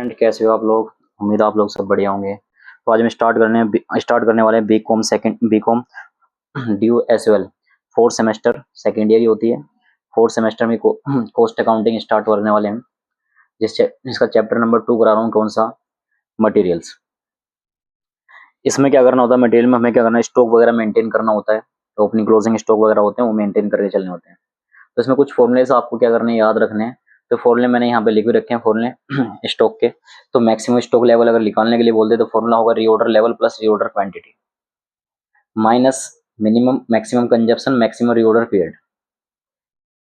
Friend, कैसे हो आप लोग? उम्मीद है आप लोग सब बढ़िया होंगे। तो आज हम स्टार्ट करने वाले हैं B com due as well fourth semester second year ही होती है। फोर्थ सेमेस्टर में कॉस्ट अकाउंटिंग स्टार्ट करने वाले हैं, जिसका चैप्टर नंबर 2 करा रहा हूँ। कौन सा? मटेरियल्स। इसमें क्या करना होता है? मटेरियल में हमें क्या करना है? स्टॉक वगैरह मेंटेन करना होता है। तो ओपनिंग क्लोजिंग स्टॉक वगैरह होते हैं, वो मेंटेन करके चलने होते हैं। तो इसमें कुछ फॉर्मूलेस आपको क्या करने हैं? याद रखने हैं। तो फॉर्मूले मैंने यहाँ पे लिख भी रखे हैं, फॉर्मूले स्टॉक के। तो मैक्सिमम स्टॉक लेवल अगर निकालने के लिए बोलते तो फॉर्मूला होगा reorder level plus reorder quantity minus minimum maximum consumption maximum reorder period.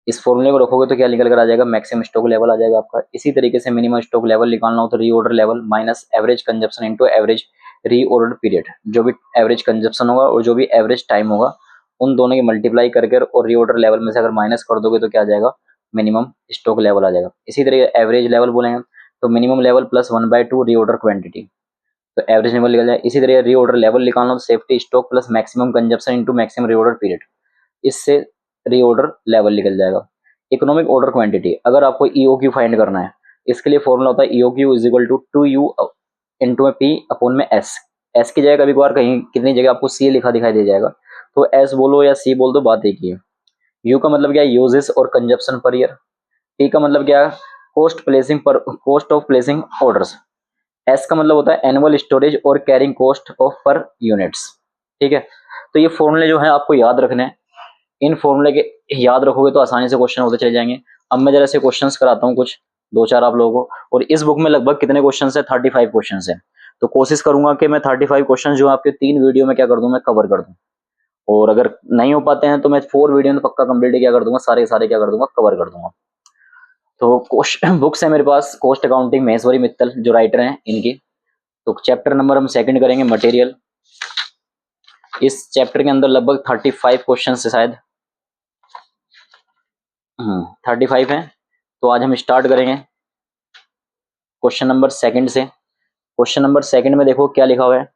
इस फॉर्मूले को रखोगे तो क्या निकल कर आ जाएगा? मैक्सिमम स्टॉक लेवल आ जाएगा आपका। इसी तरीके से मिनिमम स्टॉक लेवल निकालना हो तो reorder level minus average consumption into average reorder period. जो भी एवरेज कंजप्शन होगा और जो भी एवरेज टाइम होगा, उन दोनों की मल्टीप्लाई करके और रीऑर्डर लेवल में से अगर माइनस कर दोगे तो क्या आ जाएगा? मिनिमम स्टॉक लेवल आ जाएगा। इसी तरीके एवरेज लेवल बोलेंगे तो minimum level plus 1/2 reorder quantity, तो एवरेज लेवल निकल जाए। इसी तरह रीऑर्डर लेवल निकालना तो safety stock plus maximum consumption into maximum reorder period, इससे रीऑर्डर लेवल निकल जाएगा। इकोनॉमिक ऑर्डर क्वांटिटी, अगर आपको ईओक्यू फाइंड करना है, इसके लिए फॉर्मूला होता है EOQ is equal to 2u into P upon में एस। एस की जगह कभी कभार कहीं कितनी जगह आपको सी लिखा दिखाई दे जाएगा, तो एस बोलो या सी बोल दो, बात एक ही है। यू का मतलब क्या है? यूजेस और कंजप्शन पर ईयर। टी का मतलब क्या है? Cost of placing orders. S का मतलब होता है एनुअल स्टोरेज और कैरिंग कॉस्ट ऑफ पर यूनिट्स। ठीक है, तो ये फॉर्मूले जो है आपको याद रखने हैं। इन फॉर्मूले के याद रखोगे तो आसानी से क्वेश्चन होते चले जाएंगे। अब मैं जरा से क्वेश्चंस कराता हूँ कुछ, दो चार आप लोगों को। और इस बुक में लगभग कितने क्वेश्चन है? 35 क्वेश्चन है। तो कोशिश करूंगा कि मैं 35 क्वेश्चन जो आपके 3 वीडियो में क्या कर दूं, मैं कवर कर दूं। और अगर नहीं हो पाते हैं तो मैं 4 वीडियो में पक्का कंप्लीट क्या कर दूंगा, सारे के सारे क्या कर दूंगा, कवर कर दूंगा। तो क्वेश्चन बुक्स है मेरे पास, कॉस्ट अकाउंटिंग महेश्वरी मित्तल जो राइटर हैं इनकी। तो चैप्टर नंबर हम सेकंड करेंगे, मटेरियल। इस चैप्टर के अंदर लगभग 35 क्वेश्चन है शायद। 35 है। तो आज हम स्टार्ट करेंगे क्वेश्चन नंबर सेकंड से। क्वेश्चन नंबर सेकंड में देखो क्या लिखा हुआ है।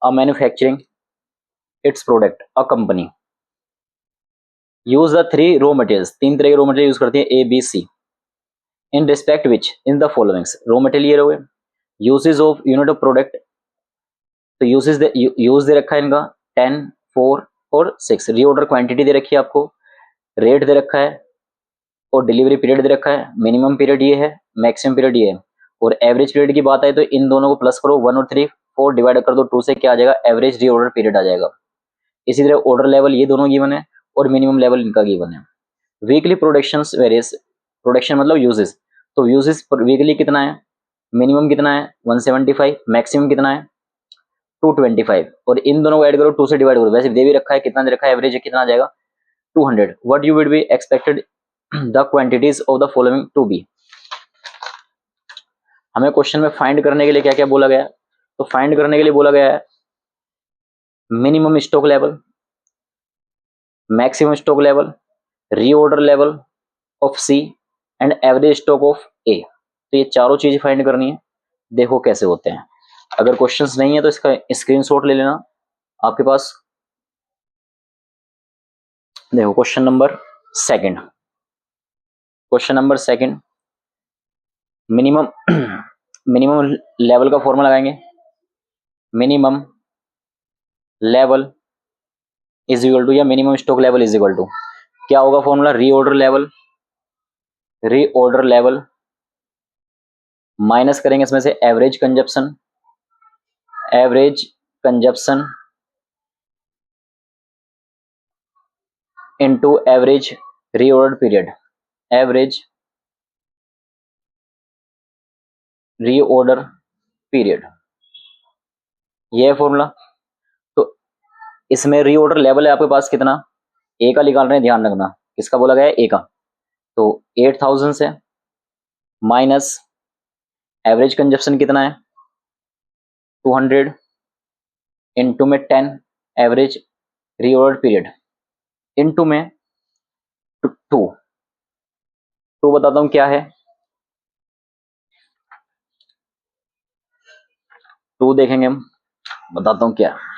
A manufacturing its product a company use the 3 raw materials. 3 तरह के रॉ मटेरियल यूज करती है, A B C. In respect which in the followings. Raw material ये रहे। Uses of unit of product, तो यूज दे रखा है इनका 10, 4 और 6। रीऑर्डर क्वांटिटी दे रखी है आपको, रेट दे रखा है और डिलीवरी पीरियड दे रखा है। मिनिमम पीरियड ये है, मैक्सिमम पीरियड ये है। और एवरेज पीरियड की बात आए तो इन दोनों को प्लस करो, 1 और 3, 4 डिवाइड कर दो 2 से, क्या आ जाएगा? एवरेज रीऑर्डर पीरियड आ जाएगा। इसी तरह ऑर्डर लेवल ये दोनों गिवन है और मिनिमम लेवल इनका गिवन है। वीकली प्रोडक्शन वेरियस, प्रोडक्शन मतलब यूजेस। तो यूजेस वीकली कितना है? मिनिमम कितना है? 175। मैक्सिमम कितना है? 225। और इन दोनों को ऐड करो, 2 से डिवाइड करो। वैसे दे भी रखा है, कितना दे रखा है? एवरेज कितना आ जाएगा? 200। What you will be expected the quantities of the following to be. हमें क्वेश्चन में फाइंड करने के लिए क्या क्या बोला गया है? तो फाइंड करने के लिए बोला गया है minimum stock level, maximum stock level, reorder level of C and average stock of A. तो ये चारों चीज फाइंड करनी है। देखो कैसे होते हैं। अगर क्वेश्चंस नहीं है तो इसका स्क्रीनशॉट ले लेना आपके पास। देखो question number second. Question number second, minimum minimum level का फॉर्मूला लगाएंगे। Minimum level is equal to, या minimum stock level is equal to, क्या होगा formula? Reorder level, reorder level minus करेंगे इसमें से average consumption, average consumption into average reorder period, average reorder period, ये है फॉर्मूला। तो इसमें रीऑर्डर लेवल है आपके पास कितना? ए का निकाल रहे हैं, ध्यान रखना। किसका बोला गया है? ए का। तो 8000 से माइनस एवरेज कंजप्शन कितना है? 200 इनटू में 10 एवरेज रीऑर्डर पीरियड इनटू में 2। बताता हूं क्या है। 2 देखेंगे हम, बताता हूं क्या है।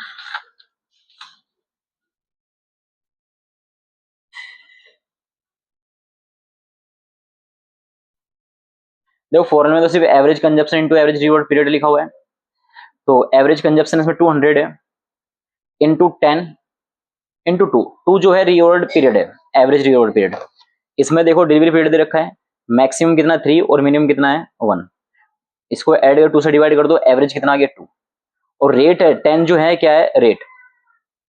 देखो फॉर्मूले में तो सिर्फ average consumption into average reward period लिखा हुआ है, तो एवरेज कंजप्शन इसमें 200 है इनटू 10 इनटू 2, 2 जो है रिवॉर्ड पीरियड है, एवरेज रिवॉर्ड पीरियड। इसमें देखो डिलीवरी पीरियड दे रखा है, मैक्सिमम कितना 3 और मिनिमम कितना है 1। इसको ऐड कर 2 से डिवाइड कर दो, एवरेज कितना आ गया 2, और रेट है 10 जो है क्या है रेट,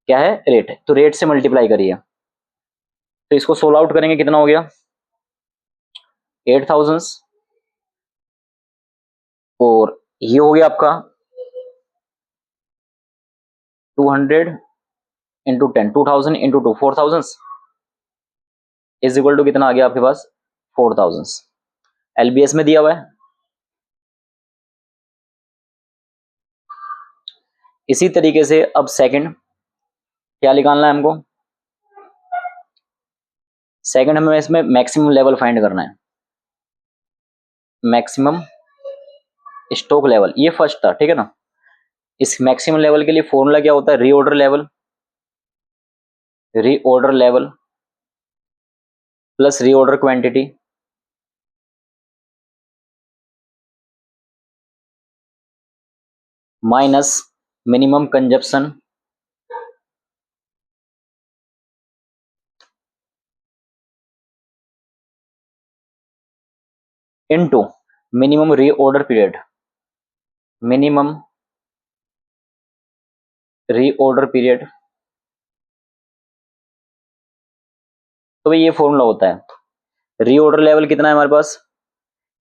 क्या है रेट, तो रेट से मल्टीप्लाई करिए, तो इसको सोल्व आउट करेंगे कितना हो गया 8000, और ये हो गया आपका 200 into 10, 2000 into 2, 4000 is equal to कितना आ गया आपके पास 4000, एलबीएस में दिया हुआ है। इसी तरीके से अब सेकंड क्या निकालना है हमको, सेकंड हमें इसमें मैक्सिमम लेवल फाइंड करना है, मैक्सिमम स्टॉक लेवल, ये फर्स्ट था ठीक है ना। इस मैक्सिमम लेवल के लिए फॉर्मूला क्या होता है, reorder level, reorder level plus reorder quantity minus minimum consumption into minimum reorder period, minimum reorder period. तो भाई ये फॉर्मूला होता है। रीऑर्डर लेवल कितना है हमारे पास,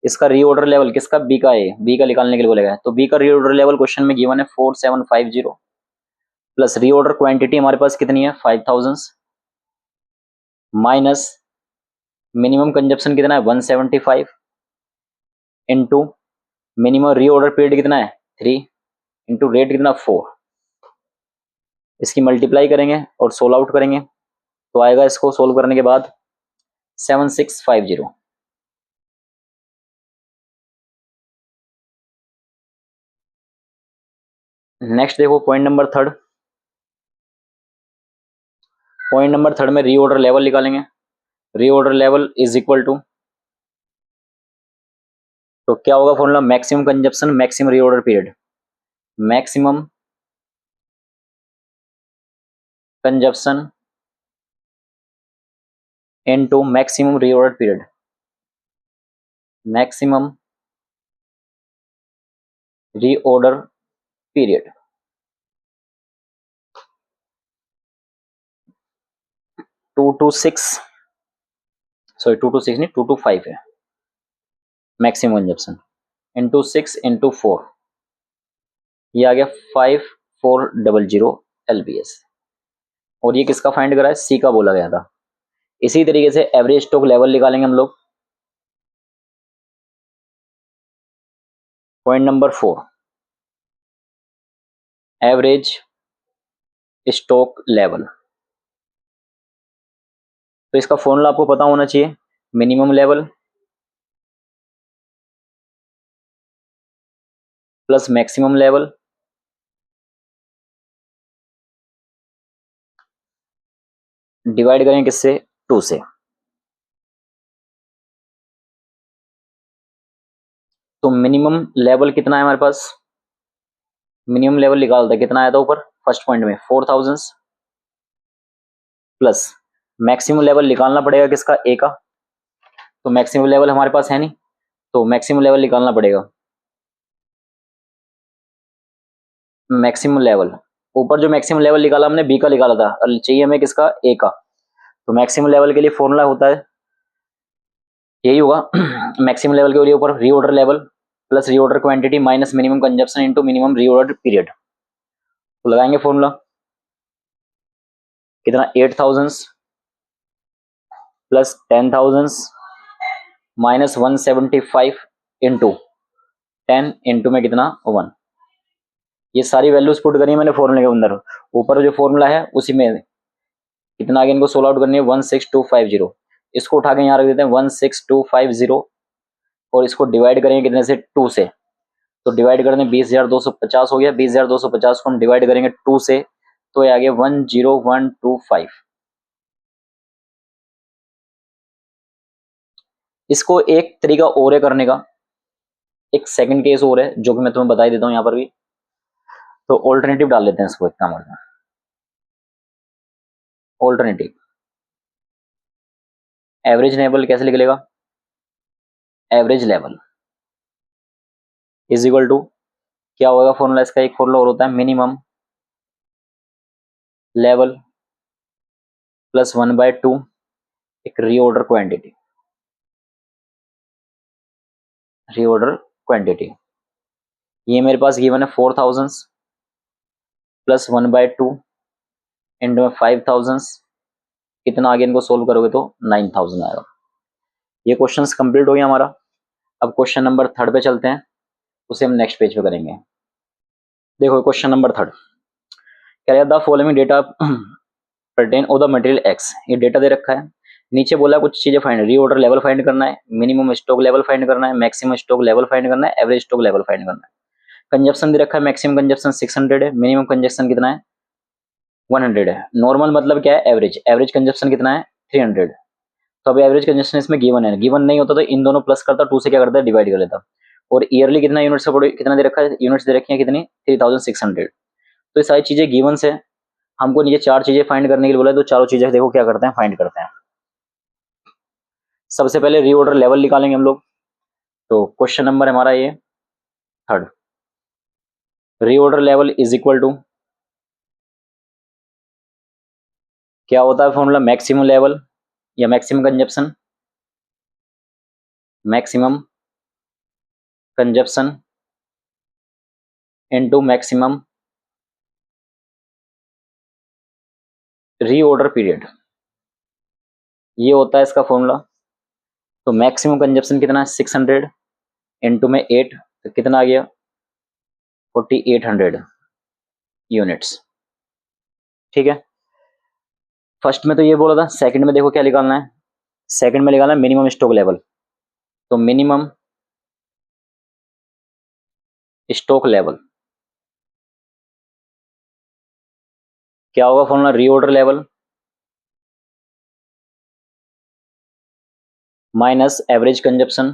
इसका रीऑर्डर लेवल किसका, बी का है, बी का निकालने के लिए बोलेगा, तो बी का रीऑर्डर लेवल क्वेश्चन में गिवन है 4750 प्लस रीऑर्डर क्वांटिटी हमारे पास कितनी है 5000 माइनस मिनिमम कंजप्शन कितना है 175 इनटू मिनिमम रीऑर्डर पीरियड कितना है 3 इंटू रेट कितना 4, इसकी मल्टीप्लाई करेंगे और सोल्व आउट करेंगे, तो आएगा इसको सोल्व करने के बाद 7650। नेक्स्ट देखो point number third, point number third में रीऑर्डर लेवल निकालेंगे, reorder level is equal to, तो क्या होगा formula, maximum consumption maximum reorder period, maximum consumption into maximum reorder period, maximum reorder period. 226 sorry 226 नहीं 225 है मैक्सिमम कंजप्शन, इंटू 6 इंटू 4, ये आ गया 5400 एलबीएस, और ये किसका फाइंड करा है, सी का बोला गया था। इसी तरीके से एवरेज स्टॉक लेवल निकालेंगे हम लोग, point number 4 average stock level, तो इसका फॉर्मूला आपको पता होना चाहिए, minimum level plus maximum level divide करें किससे 2 से, तो मिनिमम लेवल कितना है हमारे पास, मिनिमम लेवल निकालता है कितना आया था ऊपर फर्स्ट पॉइंट में 4000 प्लस मैक्सिमम लेवल निकालना पड़ेगा किसका ए का, तो मैक्सिमम लेवल हमारे पास है नहीं, तो मैक्सिमम लेवल निकालना पड़ेगा, मैक्सिमम लेवल ऊपर जो मैक्सिमम लेवल निकाला हमने बी का निकाला था, और चाहिए हमें किसका ए का, तो मैक्सिमम लेवल के लिए फॉर्मूला होता है यही होगा मैक्सिमम लेवल के लिए ऊपर reorder level plus reorder quantity minus minimum consumption into minimum reorder period, तो लगाएंगे फॉर्मूला कितना 8000 प्लस 10000 माइनस 175 इंटू 10 इंटू में कितना 1, ये सारी वैल्यूज पुट करनी है मैंने फॉर्मूले के अंदर, ऊपर जो फॉर्मूला है उसी में कितना आगे इनको सोल्व आउट करनी है 16250, इसको उठा के यहाँ रख देते हैं 16250, और इसको डिवाइड करेंगे कितने से 2 से, तो डिवाइड कर दें 20250 हो गया, 20250 को हम डिवाइड करेंगे 2 से, तो ये आ गया 10125। इसको एक तरीका और है करने का, एक सेकंड केस और है जो कि मैं तुम्हें बता ही देता हूँ यहाँ पर भी। तो ऑल्टरनेटिव डाल लेते हैं इसको, एक काम करते हैं, ऑल्टरनेटिव एवरेज लेवल कैसे लिख लेगा, average level is equal to क्या होगा फॉर्मूला इसका, एक फॉर्मूला और होता है मिनिमम लेवल प्लस 1/2 एक रीऑर्डर क्वांटिटी, रीऑर्डर क्वांटिटी। ये मेरे पास गिवन है 4000 प्लस 1/2 इंटू में 5000, कितना आगे इनको सोल्व करोगे तो 9000 आएगा। ये क्वेश्चन कंप्लीट हो गया हमारा। अब क्वेश्चन नंबर 3 पे चलते हैं, उसे हम नेक्स्ट पेज पे करेंगे। देखो क्वेश्चन नंबर 3 कह रहा है the following data परटेन of the material x, ये डेटा दे रखा है, नीचे बोला कुछ चीजें फाइंड, रीऑर्डर लेवल फाइंड करना है, मिनिमम स्टॉक लेवल फाइंड करना है, मैक्सिमम स्टॉक लेवल फाइंड करना है, एवरेज स्टॉक लेवल फाइंड करना है। कंजप्शन दे रखा है, मैक्सिमम कंजप्शन 600 है, मिनिमम कंजप्शन कितना है 100 है, नॉर्मल मतलब क्या है एवरेज, एवरेज कंजप्शन कितना है 300। तो अभी एवरेज कंजप्शन इसमें गिवन है, गिवन नहीं होता तो इन दोनों प्लस करता, 2 से क्या करता है डिवाइड कर लेता। और ईयरली कितना यूनिट सपोर्ट कितना दे रखा है, यूनिट्स दे रखी है कितनी 3600। तो ये सारी चीजें गिवन से हमको नीचे 4 चीजें फाइंड करने के लिए बोला है, तो चारों चीजें देखो क्या करते हैं फाइंड करते हैं। सबसे पहले रीऑर्डर लेवल निकालेंगे हम लोग। तो क्वेश्चन नंबर हमारा ये 3, reorder level is equal to क्या होता है फॉर्मूला, मैक्सिमम लेवल या maximum consumption, maximum consumption into maximum reorder period, ये होता है इसका फॉर्मूला। तो मैक्सिमम कंजप्शन कितना है 600 इनटू में 8, तो कितना आ गया 4800 यूनिट्स। ठीक है, फर्स्ट में तो ये बोला था, सेकंड में देखो क्या निकालना है, सेकंड में निकालना है मिनिमम स्टॉक लेवल। तो मिनिमम स्टॉक लेवल क्या होगा formula, reorder level minus average consumption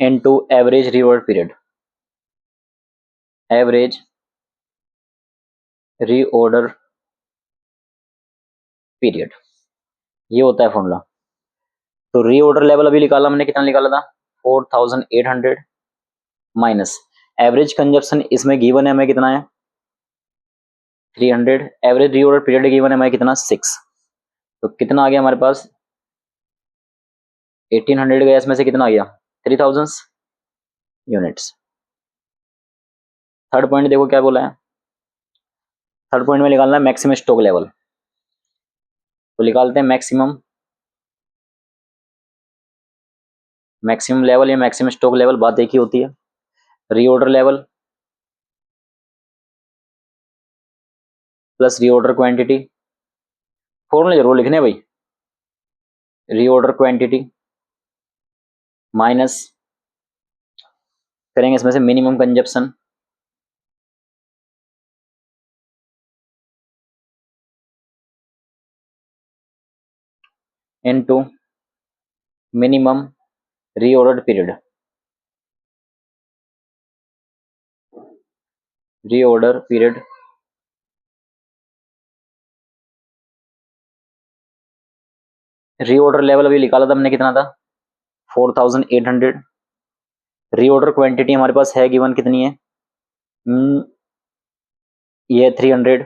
into average reorder period, average reorder period, ये होता है फॉर्मूला। तो रीऑर्डर लेवल अभी निकाला हमने, कितना निकाला था 4800 माइनस एवरेज कंजप्शन इसमें गिवन है हमें कितना है 300, एवरेज रीऑर्डर पीरियड गिवन है हमें कितना 6। तो कितना आ गया हमारे पास 1800 गया, इसमें से कितना आ गया 3000 यूनिट्स। थर्ड पॉइंट देखो क्या बोला है, थर्ड पॉइंट में निकालना है मैक्सिमम स्टॉक लेवल। तो निकालते हैं मैक्सिमम, मैक्सिमम लेवल या मैक्सिमम स्टॉक लेवल बात एक ही होती है, reorder level plus reorder quantity, formula जरूर लिखने हैं भाई, रीऑर्डर क्वांटिटी माइनस करेंगे इसमें से minimum consumption into minimum reorder period, reorder period reorder level अभी निकाला था हमने कितना था 4800, रीऑर्डर क्वांटिटी हमारे पास है गिवन कितनी है ये 300,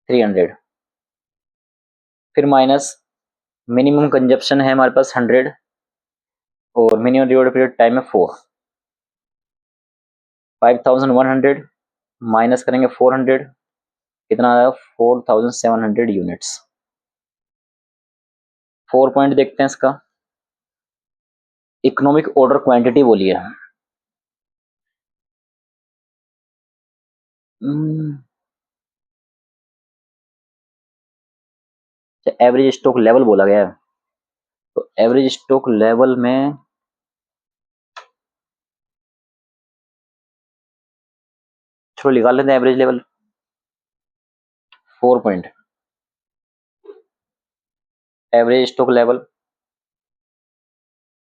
300 फिर माइनस मिनिमम कंजप्शन है हमारे पास 100 और मिनिमम रीऑर्डर पीरियड टाइम है 4, 5100 माइनस करेंगे 400, कितना आया 4700 यूनिट्स। 4 पॉइंट देखते हैं इसका, इकोनॉमिक ऑर्डर क्वांटिटी बोलिए, एवरेज स्टॉक लेवल बोला गया है, तो एवरेज स्टॉक लेवल में चलो निकाल लेते हैं average level. 4 point average stock level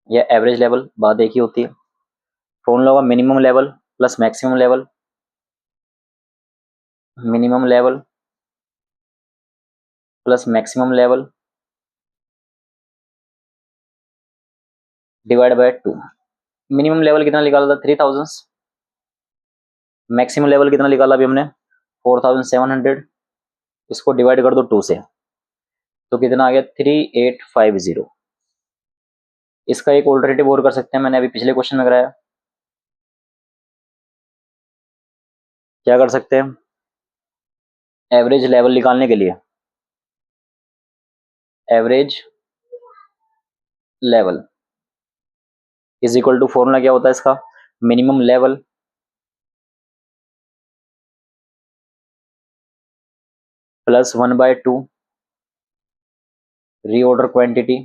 या एवरेज लेवल बात एक ही होती है। फॉर्मूला होगा minimum level plus maximum level, minimum level plus maximum level divide by 2। Minimum level कितना निकाला था 3000, मैक्सिमम लेवल कितना निकाला अभी हमने 4700, इसको डिवाइड कर दो 2 से तो कितना आ गया 3850। इसका एक ऑल्टरनेटिव और कर सकते हैं, मैंने अभी पिछले क्वेश्चन में कराया। क्या कर सकते हैं, एवरेज लेवल निकालने के लिए average level is equal to formula क्या होता है इसका, minimum level plus 1/2 reorder quantity.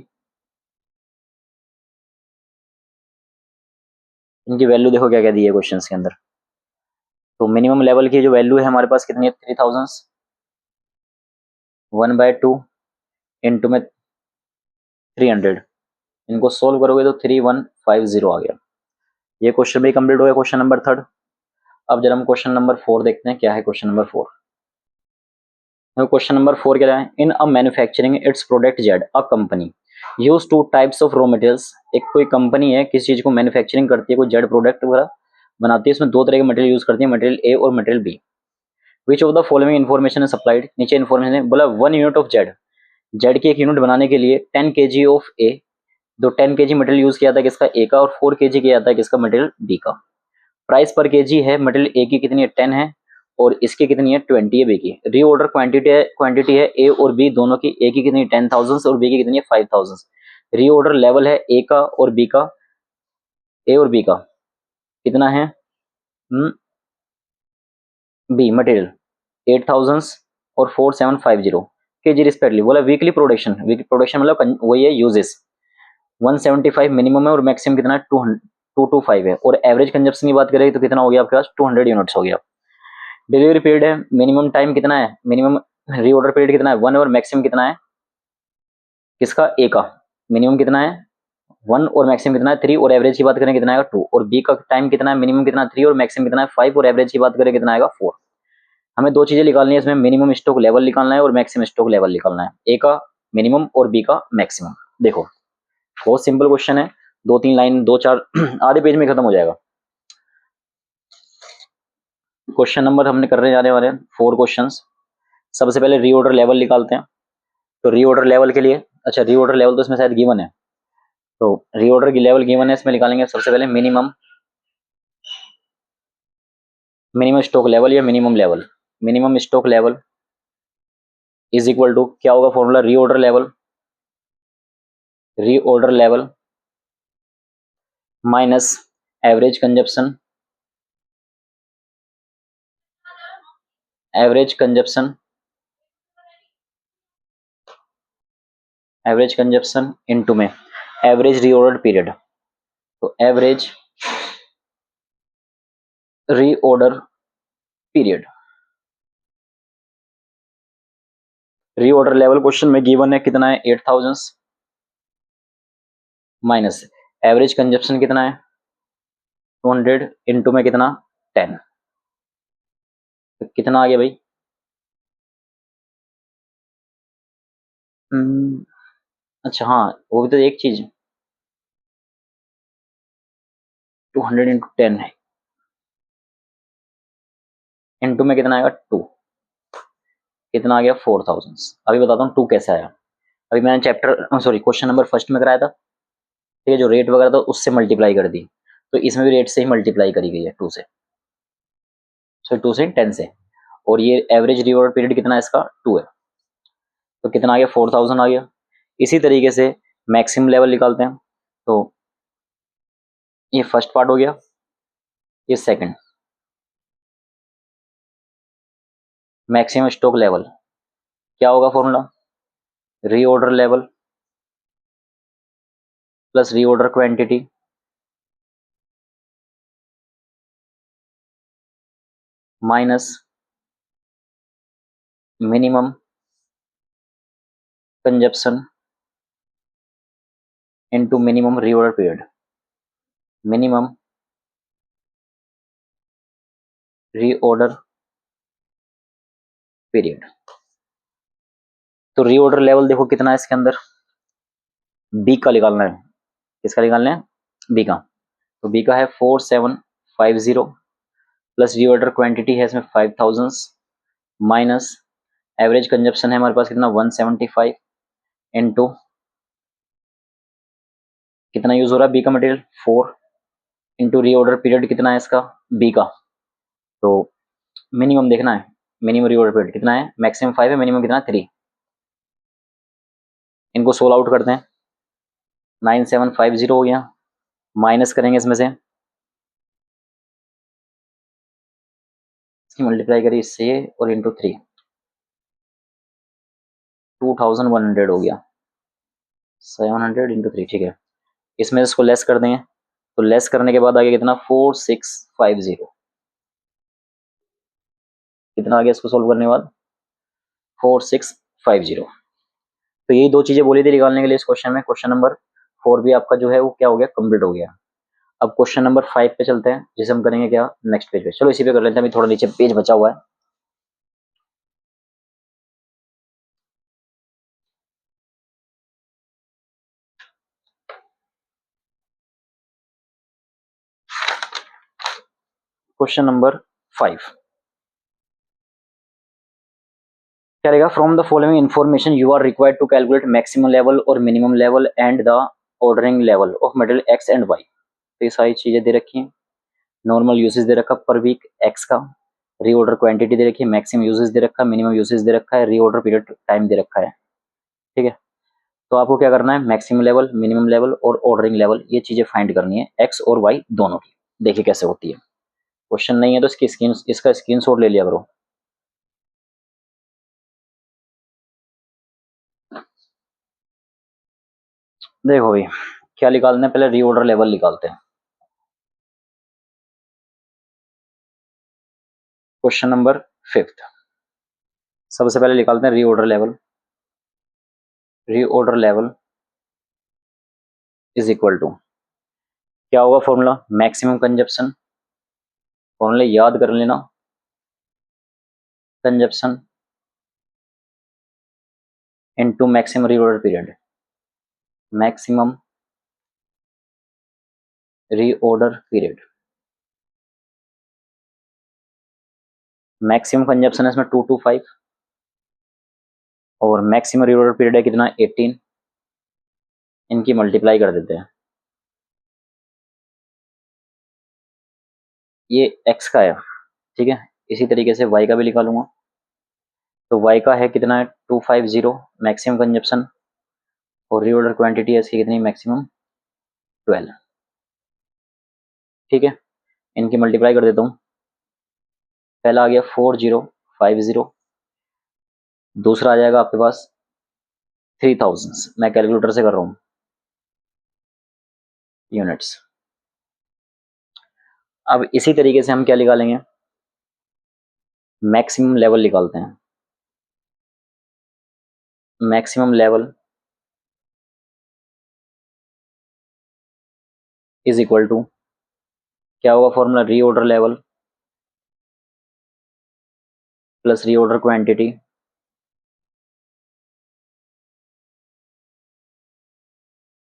इनकी वैल्यू देखो क्या क्या दी है क्वेश्चन के अंदर। तो मिनिमम लेवल की जो वैल्यू है हमारे पास कितनी है 3000, 1/2 इंटू में 300, इनको सोल्व करोगे तो 3150 आ गया। ये क्वेश्चन भी कंप्लीट हो गया, क्वेश्चन नंबर 3। अब जरा हम क्वेश्चन नंबर 4 देखते हैं क्या है क्वेश्चन नंबर 4। क्वेश्चन नंबर 4 क्या है, in a manufacturing its product Z a company use 2 types of raw materials. एक कोई कंपनी है किसी चीज को मैन्युफैक्चरिंग करती है, कोई जेड प्रोडक्ट वगैरह बनाती है, इसमें 2 तरह के मटेरियल यूज करती है, मटेरियल ए और material B. Which of the following information है सप्लाइड, नीचे इन्फॉर्मेशन है बोला 1 यूनिट ऑफ जेड, जेड की एक यूनिट बनाने के लिए 10 kg ऑफ ए, दो 10 kg मटेरियल यूज किया था किसका ए का, और 4 kg किया था किसका मटेरियल बी का। प्राइस पर केजी है मटेरियल ए की कितनी है 10 है और इसकी कितनी है 20 है बी की। रीऑर्डर क्वांटिटी है ए और बी दोनों की, ए की कितनी है 10,000 और बी की कितनी है 5,000। रीऑर्डर लेवल है ए का और बी का, ए और बी का कितना है बी मटेरियल 8,000 और 4750 केजी रिस्पेक्टली। बोला वीकली प्रोडक्शन, वीकली प्रोडक्शन मतलब वही है यूजेस 175 मिनिमम है और मैक्सिमम कितना है 225 है, और एवरेज कंजप्शन की बात करें तो कितना हो गया आपके पास 200 यूनिट्स हो गया। डिलीवरी पीरियड है, मिनिमम टाइम कितना है, मिनिमम रीऑर्डर पीरियड कितना है 1 और मैक्सिमम कितना है किसका ए का, मिनिमम कितना है 1 और मैक्सिमम कितना है 3, और एवरेज की बात करें कितना आएगा 2, और बी का टाइम कितना है मिनिमम कितना 3 और मैक्सिमम कितना है 5, और एवरेज की बात करें कितना आएगा 4। हमें 2 चीजें निकालनी है इसमें, मिनिमम स्टॉक लेवल निकालना है और मैक्सिमम स्टॉक लेवल निकालना है, ए का मिनिमम और बी का मैक्सिमम। देखो बहुत सिंपल क्वेश्चन है, 2-3 लाइन 2-4 आधे पेज में खत्म हो जाएगा। क्वेश्चन नंबर हमने करने जाने वाले हैं 4 क्वेश्चंस। सबसे पहले रीऑर्डर लेवल निकालते हैं। तो रीऑर्डर लेवल के लिए, अच्छा रीऑर्डर लेवल तो इसमें शायद गिवन है, तो रीऑर्डर की लेवल गिवन है, इसमें निकालेंगे सबसे पहले मिनिमम, मिनिमम स्टॉक लेवल या minimum level, minimum stock level is equal to क्या होगा formula, reorder level, reorder level minus average consumption, average consumption, average consumption into में एवरेज रीऑर्डर पीरियड। तो average reorder period, reorder level question में given है कितना है 8,000 minus average consumption कितना है 200 इनटू में कितना 10, तो कितना आ गया भाई अच्छा हाँ वो भी तो एक चीज 200 इंटू 10 है, इनटू में कितना आएगा 2, कितना आ गया 4,000। अभी बताता हूँ 2 कैसे आया। अभी मैंने chapter sorry question number first में कराया था, ठीक है, जो रेट वगैरह था उससे मल्टीप्लाई कर दी, तो इसमें भी रेट से ही मल्टीप्लाई करी गई है 2 से, सॉरी 2 से 10 से, और ये एवरेज रिवॉर्ड पीरियड कितना है इसका 2 है, तो कितना आ गया 4,000 आ गया। इसी तरीके से मैक्सिमम लेवल निकालते हैं। तो ये फर्स्ट पार्ट हो गया, ये सेकंड, मैक्सिमम स्टॉक लेवल क्या होगा formula, reorder level plus reorder quantity minus minimum consumption into minimum reorder period, minimum reorder period. तो रीऑर्डर लेवल देखो कितना है इसके अंदर, बी का निकालना है। किसका निकालना है? बी का। तो बी का है 4750 प्लस रीऑर्डर क्वांटिटी है इसमें 5000 माइनस एवरेज कंजप्शन है हमारे पास कितना 175 इनटू कितना यूज हो रहा है बी का मटेरियल 4 इनटू रीऑर्डर पीरियड कितना है इसका बी का। तो मिनिमम देखना है, मिनिमम रीऑर्डर पीरियड कितना है, मैक्सिमम 5 है, मिनिमम कितना 3। इनको सोल्व आउट करते हैं, 9750 हो गया, माइनस करेंगे इसमें से, मल्टीप्लाई करिए इससे और इंटू 3, 2100 हो गया, 700 इंटू 3, ठीक है। इसमें इसको लेस कर देंगे, तो लेस करने के बाद आगे कितना 4650, कितना आ गया इसको सोल्व करने के बाद 4650। तो यही दो चीजें बोली थी निकालने के लिए इस क्वेश्चन में। क्वेश्चन नंबर 4 भी आपका जो है वो क्या हो गया, कंप्लीट हो गया। अब क्वेश्चन नंबर 5 पे चलते हैं, जिसे हम करेंगे क्या नेक्स्ट पेज पे। चलो इसी पे कर लेते हैं, अभी थोड़ा नीचे पेज बचा हुआ है। क्वेश्चन नंबर 5 क्या रहेगा, from the following information you are required to calculate maximum level और minimum level and the ordering level of material X and Y. तो ये सारी चीजें दे रखी हैं। नॉर्मल यूसेज दे रखा पर वीक एक्स का, रीऑर्डर क्वांटिटी दे रखी है, मैक्सिमम यूसेज दे रखा है, मिनिमम यूसेज दे रखा है, रीऑर्डर पीरियड टाइम दे रखा है। ठीक है, तो आपको क्या करना है, मैक्सिमम लेवल, मिनिमम लेवल और ऑर्डरिंग लेवल ये चीजें फाइंड करनी है एक्स और वाई दोनों की। देखिए कैसे होती है। क्वेश्चन नहीं है तो इसका स्क्रीनशॉट ले लिया करो। देखो भाई क्या निकालना है, पहले रीऑर्डर लेवल निकालते हैं। क्वेश्चन नंबर 5 सबसे पहले निकालते हैं reorder level. Reorder level is equal to क्या होगा फॉर्मूला, मैक्सिमम कंजप्शन, फॉर्मूले याद कर लेना, consumption into maximum reorder period, maximum reorder period. Maximum consumption है इसमें 225 और मैक्सिमम रीऑर्डर पीरियड है कितना 18। इनकी मल्टीप्लाई कर देते हैं, ये एक्स का है, ठीक है। इसी तरीके से वाई का भी निकालूंगा। तो वाई का है कितना है 250 मैक्सिमम कंजप्शन और रीऑर्डर क्वांटिटी है इसकी कितनी मैक्सिमम 12। ठीक है, इनकी मल्टीप्लाई कर देता हूँ। पहला आ गया 4050, दूसरा आ जाएगा आपके पास 3000, मैं कैलकुलेटर से कर रहा हूँ यूनिट्स। अब इसी तरीके से हम क्या निकालेंगे, मैक्सिमम लेवल निकालते हैं। Maximum level is equal to क्या होगा formula, reorder level plus reorder quantity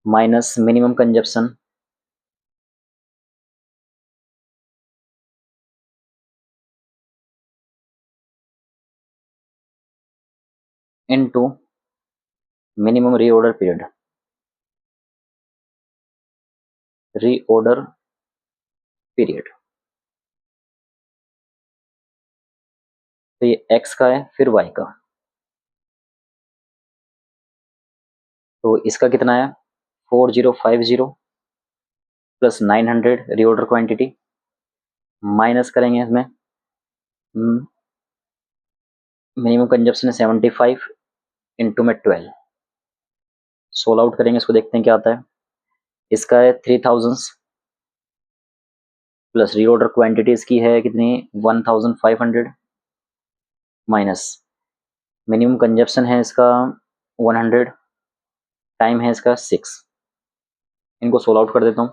minus minimum consumption into minimum reorder period. Reorder period तो ये एक्स का है, फिर वाई का। तो इसका कितना है 4050 प्लस 900 रीऑर्डर क्वांटिटी, माइनस करेंगे इसमें मिनिमम कंजप्शन है 75 इंटू में 12, सोल्व आउट करेंगे इसको, देखते हैं क्या आता है। इसका है 3000 प्लस रीऑर्डर क्वांटिटी इसकी है कितनी 1500 माइनस मिनिमम कंजप्शन है इसका 100, टाइम है इसका 6। इनको सोल्व आउट कर देता हूँ।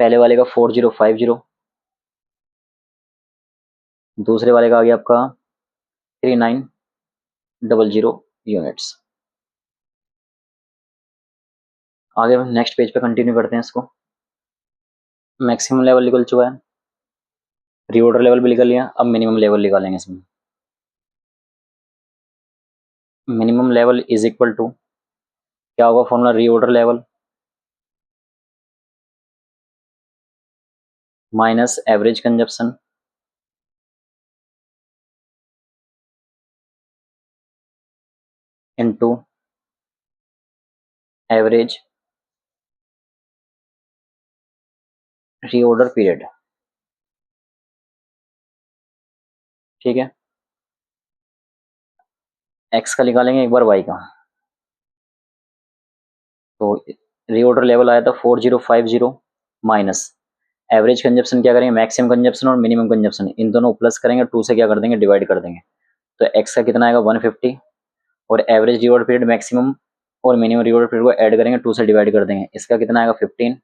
पहले वाले का 4050, दूसरे वाले का आ गया आपका 3900 यूनिट्स। आगे नेक्स्ट पेज पे कंटिन्यू करते हैं इसको। मैक्सिमम लेवल निकल चुका है, रीऑर्डर लेवल भी निकल लिया, अब मिनिमम लेवल निकालेंगे इसमें। Minimum level is equal to क्या होगा formula, reorder level minus average consumption into average reorder period. ठीक है, एक्स का निकालेंगे एक बार वाई का। तो रीऑर्डर लेवल आया था 4050 माइनस एवरेज कंजप्शन, क्या करेंगे मैक्सिमम कंजप्शन और मिनिमम कंजप्शन इन दोनों प्लस करेंगे, 2 से क्या कर देंगे डिवाइड कर देंगे। तो एक्स का कितना आएगा 150 और एवरेज रिवॉर्ड पीरियड मैक्सिमम और मिनिमम रिवॉर्ड पीरियड को ऐड करेंगे, 2 से डिवाइड कर देंगे। इसका कितना आएगा 15।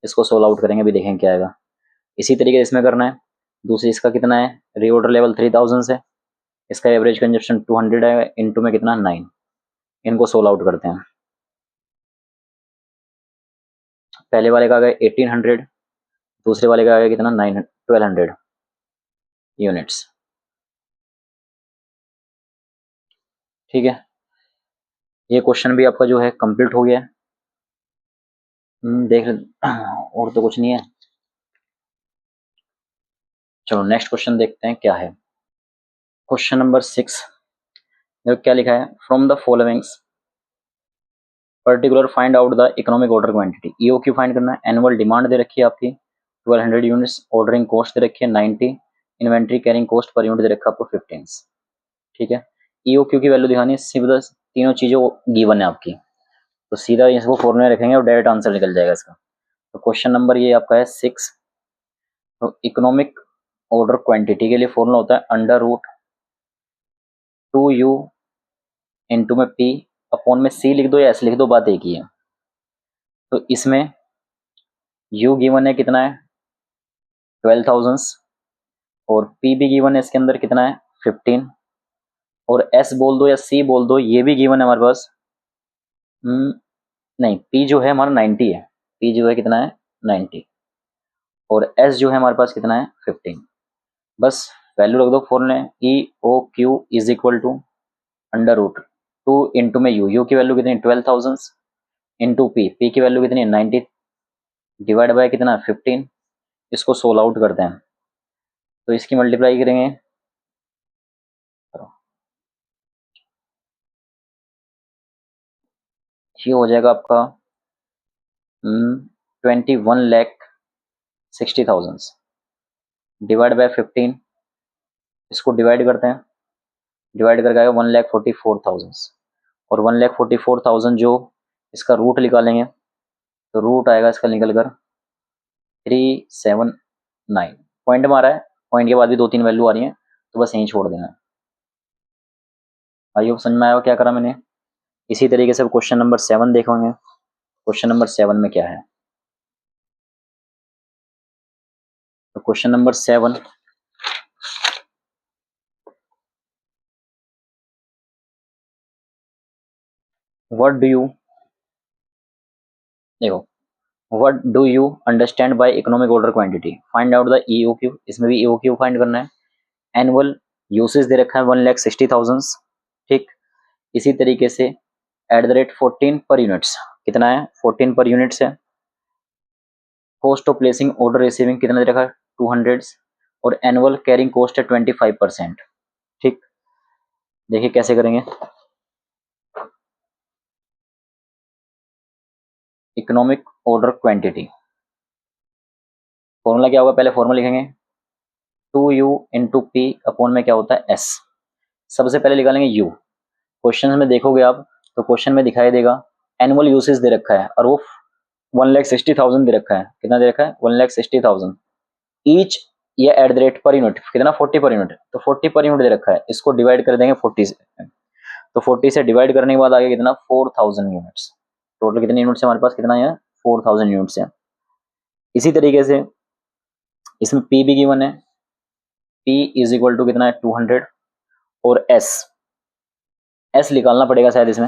इसको सोल्व आउट करेंगे, भी देखेंगे क्या आएगा। इसी तरीके से इसमें करना है। दूसरी इसका कितना है, रीऑर्डर लेवल 3000 से, इसका एवरेज कंजप्शन 200 है, इनटू में कितना 9। इनको सोल्व आउट करते हैं। पहले वाले का आ गया 1800, दूसरे वाले का आ गया कितना 1200 यूनिट्स। ठीक है, ये क्वेश्चन भी आपका जो है कंप्लीट हो गया है। देख और तो कुछ नहीं है। चलो नेक्स्ट क्वेश्चन देखते हैं क्या है। क्वेश्चन नंबर 6 देखो क्या लिखा है, from the followings particular find out the economic order quantity. EOQ find करना है। एनुअल डिमांड दे रखी है आपकी 1200 यूनिट्स, ऑर्डरिंग कॉस्ट दे रखी है 90, inventory carrying cost per unit दे रखा है आपको 15। ठीक है, ईओक्यू की वैल्यू दिखानी है, सीधा तीनों चीज़ों गिवन है आपकी, तो सीधा इसको फॉर्मूला रखेंगे और डायरेक्ट आंसर निकल जाएगा इसका। तो क्वेश्चन नंबर ये आपका है 6। तो इकोनॉमिक ऑर्डर क्वांटिटी के लिए फॉर्मूला होता है अंडर रूट 2u इंटू में p अपॉन में c लिख दो या s लिख दो, बात एक ही है। तो इसमें u गिवन है कितना है 12,000 और p भी गिवन है इसके अंदर कितना है 15 और s बोल दो या c बोल दो, ये भी गिवन है हमारे पास। नहीं, p जो है हमारा 90 है, p जो है कितना है 90 और s जो है हमारे पास कितना है 15। बस वैल्यू रख दो फॉर्मूले, E O Q is equal to under root 2 into में यू की वैल्यू कितनी 12,000 इंटू पी की वैल्यू कितनी है 90 डिवाइड बाय कितना 15। इसको सोल्व आउट करते हैं, तो इसकी मल्टीप्लाई करेंगे, ये हो जाएगा आपका 21,60,000 डिवाइड बाय 15। इसको डिवाइड करते हैं, डिवाइड करके आएगा 1,44,000 और 1,44,000 जो इसका रूट निकालेंगे तो रूट आएगा इसका निकल कर 379। पॉइंट मारा है, पॉइंट के बाद भी 2-3 वैल्यू आ रही है, तो बस यहीं छोड़ देना है। आई होप समझ में आया क्या करा मैंने। इसी तरीके से क्वेश्चन नंबर 7 देखेंगे। क्वेश्चन नंबर 7 में क्या है, तो question number 7 what do you देखो what do you understand by economic order quantity, find out the EOQ. इसमें भी ईओक्यू फाइंड करना है। एनुअल यूसेज दे रखा है 1,60,000। ठीक, इसी तरीके से एट द रेट 14 पर यूनिट्स कितना है 14 पर यूनिट्स है। Cost of placing order receiving कितना दे रखा है 200 और एनुअल कैरिंग कॉस्ट है 25%। ठीक, देखिए कैसे करेंगे। इकोनॉमिक ऑर्डर क्वांटिटी फॉर्मूला क्या होगा, पहले फॉर्मूला लिखेंगे 2u इंटू पी अपॉन में क्या होता है s। सबसे पहले निकालेंगे u। क्वेश्चन में देखोगे आप तो क्वेश्चन में दिखाई देगा एनुअल यूसेज दे रखा है और वो 1,60,000 दे रखा है। कितना दे रखा है 1,60,000। ईच ये at the rate per unit कितना 40 पर यूनिट, तो 40 पर यूनिट दे रखा है, इसको डिवाइड कर देंगे 40 से, तो 40 से डिवाइड करने के बाद आगे कितना 4000 यूनिट्स। टोटल कितने यूनिट्स है हमारे पास, कितना है 4000 यूनिट्स है। इसी तरीके से इसमें पी भी गिवन है, पी इज इक्वल टू कितना है 200, और एस एस निकालना पड़ेगा शायद इसमें,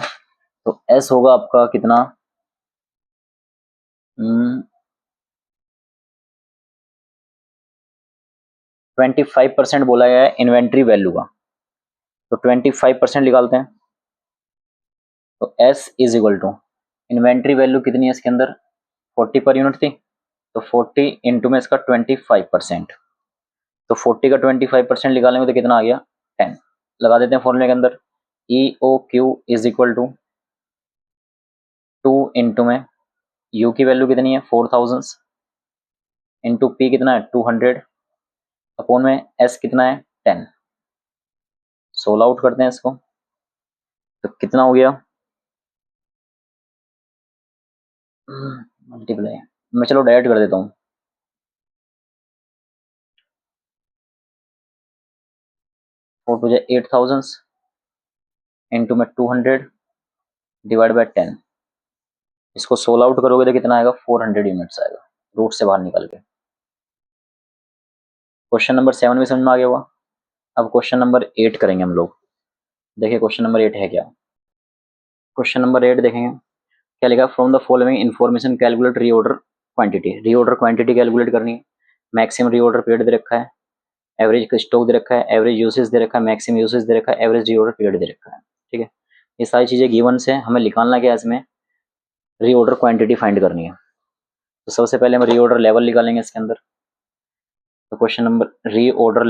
तो एस होगा आपका कितना 25% बोला गया है इन्वेंट्री वैल्यू का, तो 25% निकालते हैं। तो S is equal to inventory value कितनी है इसके अंदर 40 पर यूनिट थी, तो 40 इंटू में इसका 25%, तो 40 का 25% निकालेंगे तो कितना आ गया 10। लगा देते हैं फॉर्मूले के अंदर, E O Q is equal to 2 into में यू की वैल्यू कितनी है 4000 इंटू पी कितना है 200 अपोन में एस कितना है 10। सोल आउट करते हैं इसको, तो कितना हो गया मल्टीप्लाई, मैं चलो डायरेक्ट कर देता हूँ, फोर टू 8000 इंटू में 200 डिवाइड बाई 10, इसको सोल आउट करोगे तो कितना आएगा 400 यूनिट्स आएगा रूट से बाहर निकल के। क्वेश्चन नंबर 7 भी समझ में आ गया होगा। अब क्वेश्चन नंबर 8 करेंगे हम लोग, देखिए क्वेश्चन नंबर 8 है क्या। क्वेश्चन नंबर 8 देखेंगे क्या लिखा, from the following information calculate reorder quantity, reorder quantity calculate करनी है। मैक्सिमम रीऑर्डर पीरियड दे रखा है, एवरेज स्टॉक दे रखा है, एवरेज यूसेज दे रखा है, मैक्सिमम यूसेज दे रखा है, एवरेज रीऑर्डर पीरियड दे रखा है। ठीक है, ये सारी चीजें गिवन से हमें निकालना क्या है, इसमें रीऑर्डर क्वांटिटी फाइंड करनी है। तो सबसे पहले हम रीऑर्डर लेवल निकालेंगे इसके अंदर। तो question number reorder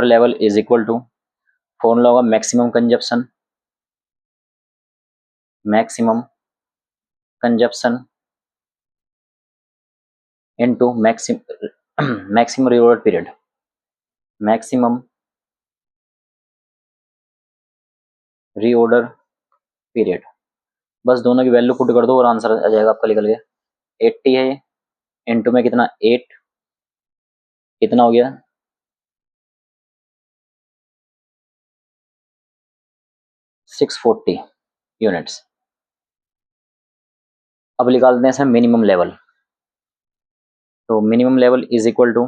level is equal to formula होगा maximum consumption into maximum reorder period, maximum reorder period, बस दोनों की वैल्यू पुट कर दो और आंसर आ जाएगा आपका निकल गया। 80 है इनटू में कितना 8, कितना हो गया 640 यूनिट्स। अब निकालते हैं इसमें मिनिमम लेवल, तो minimum level is equal to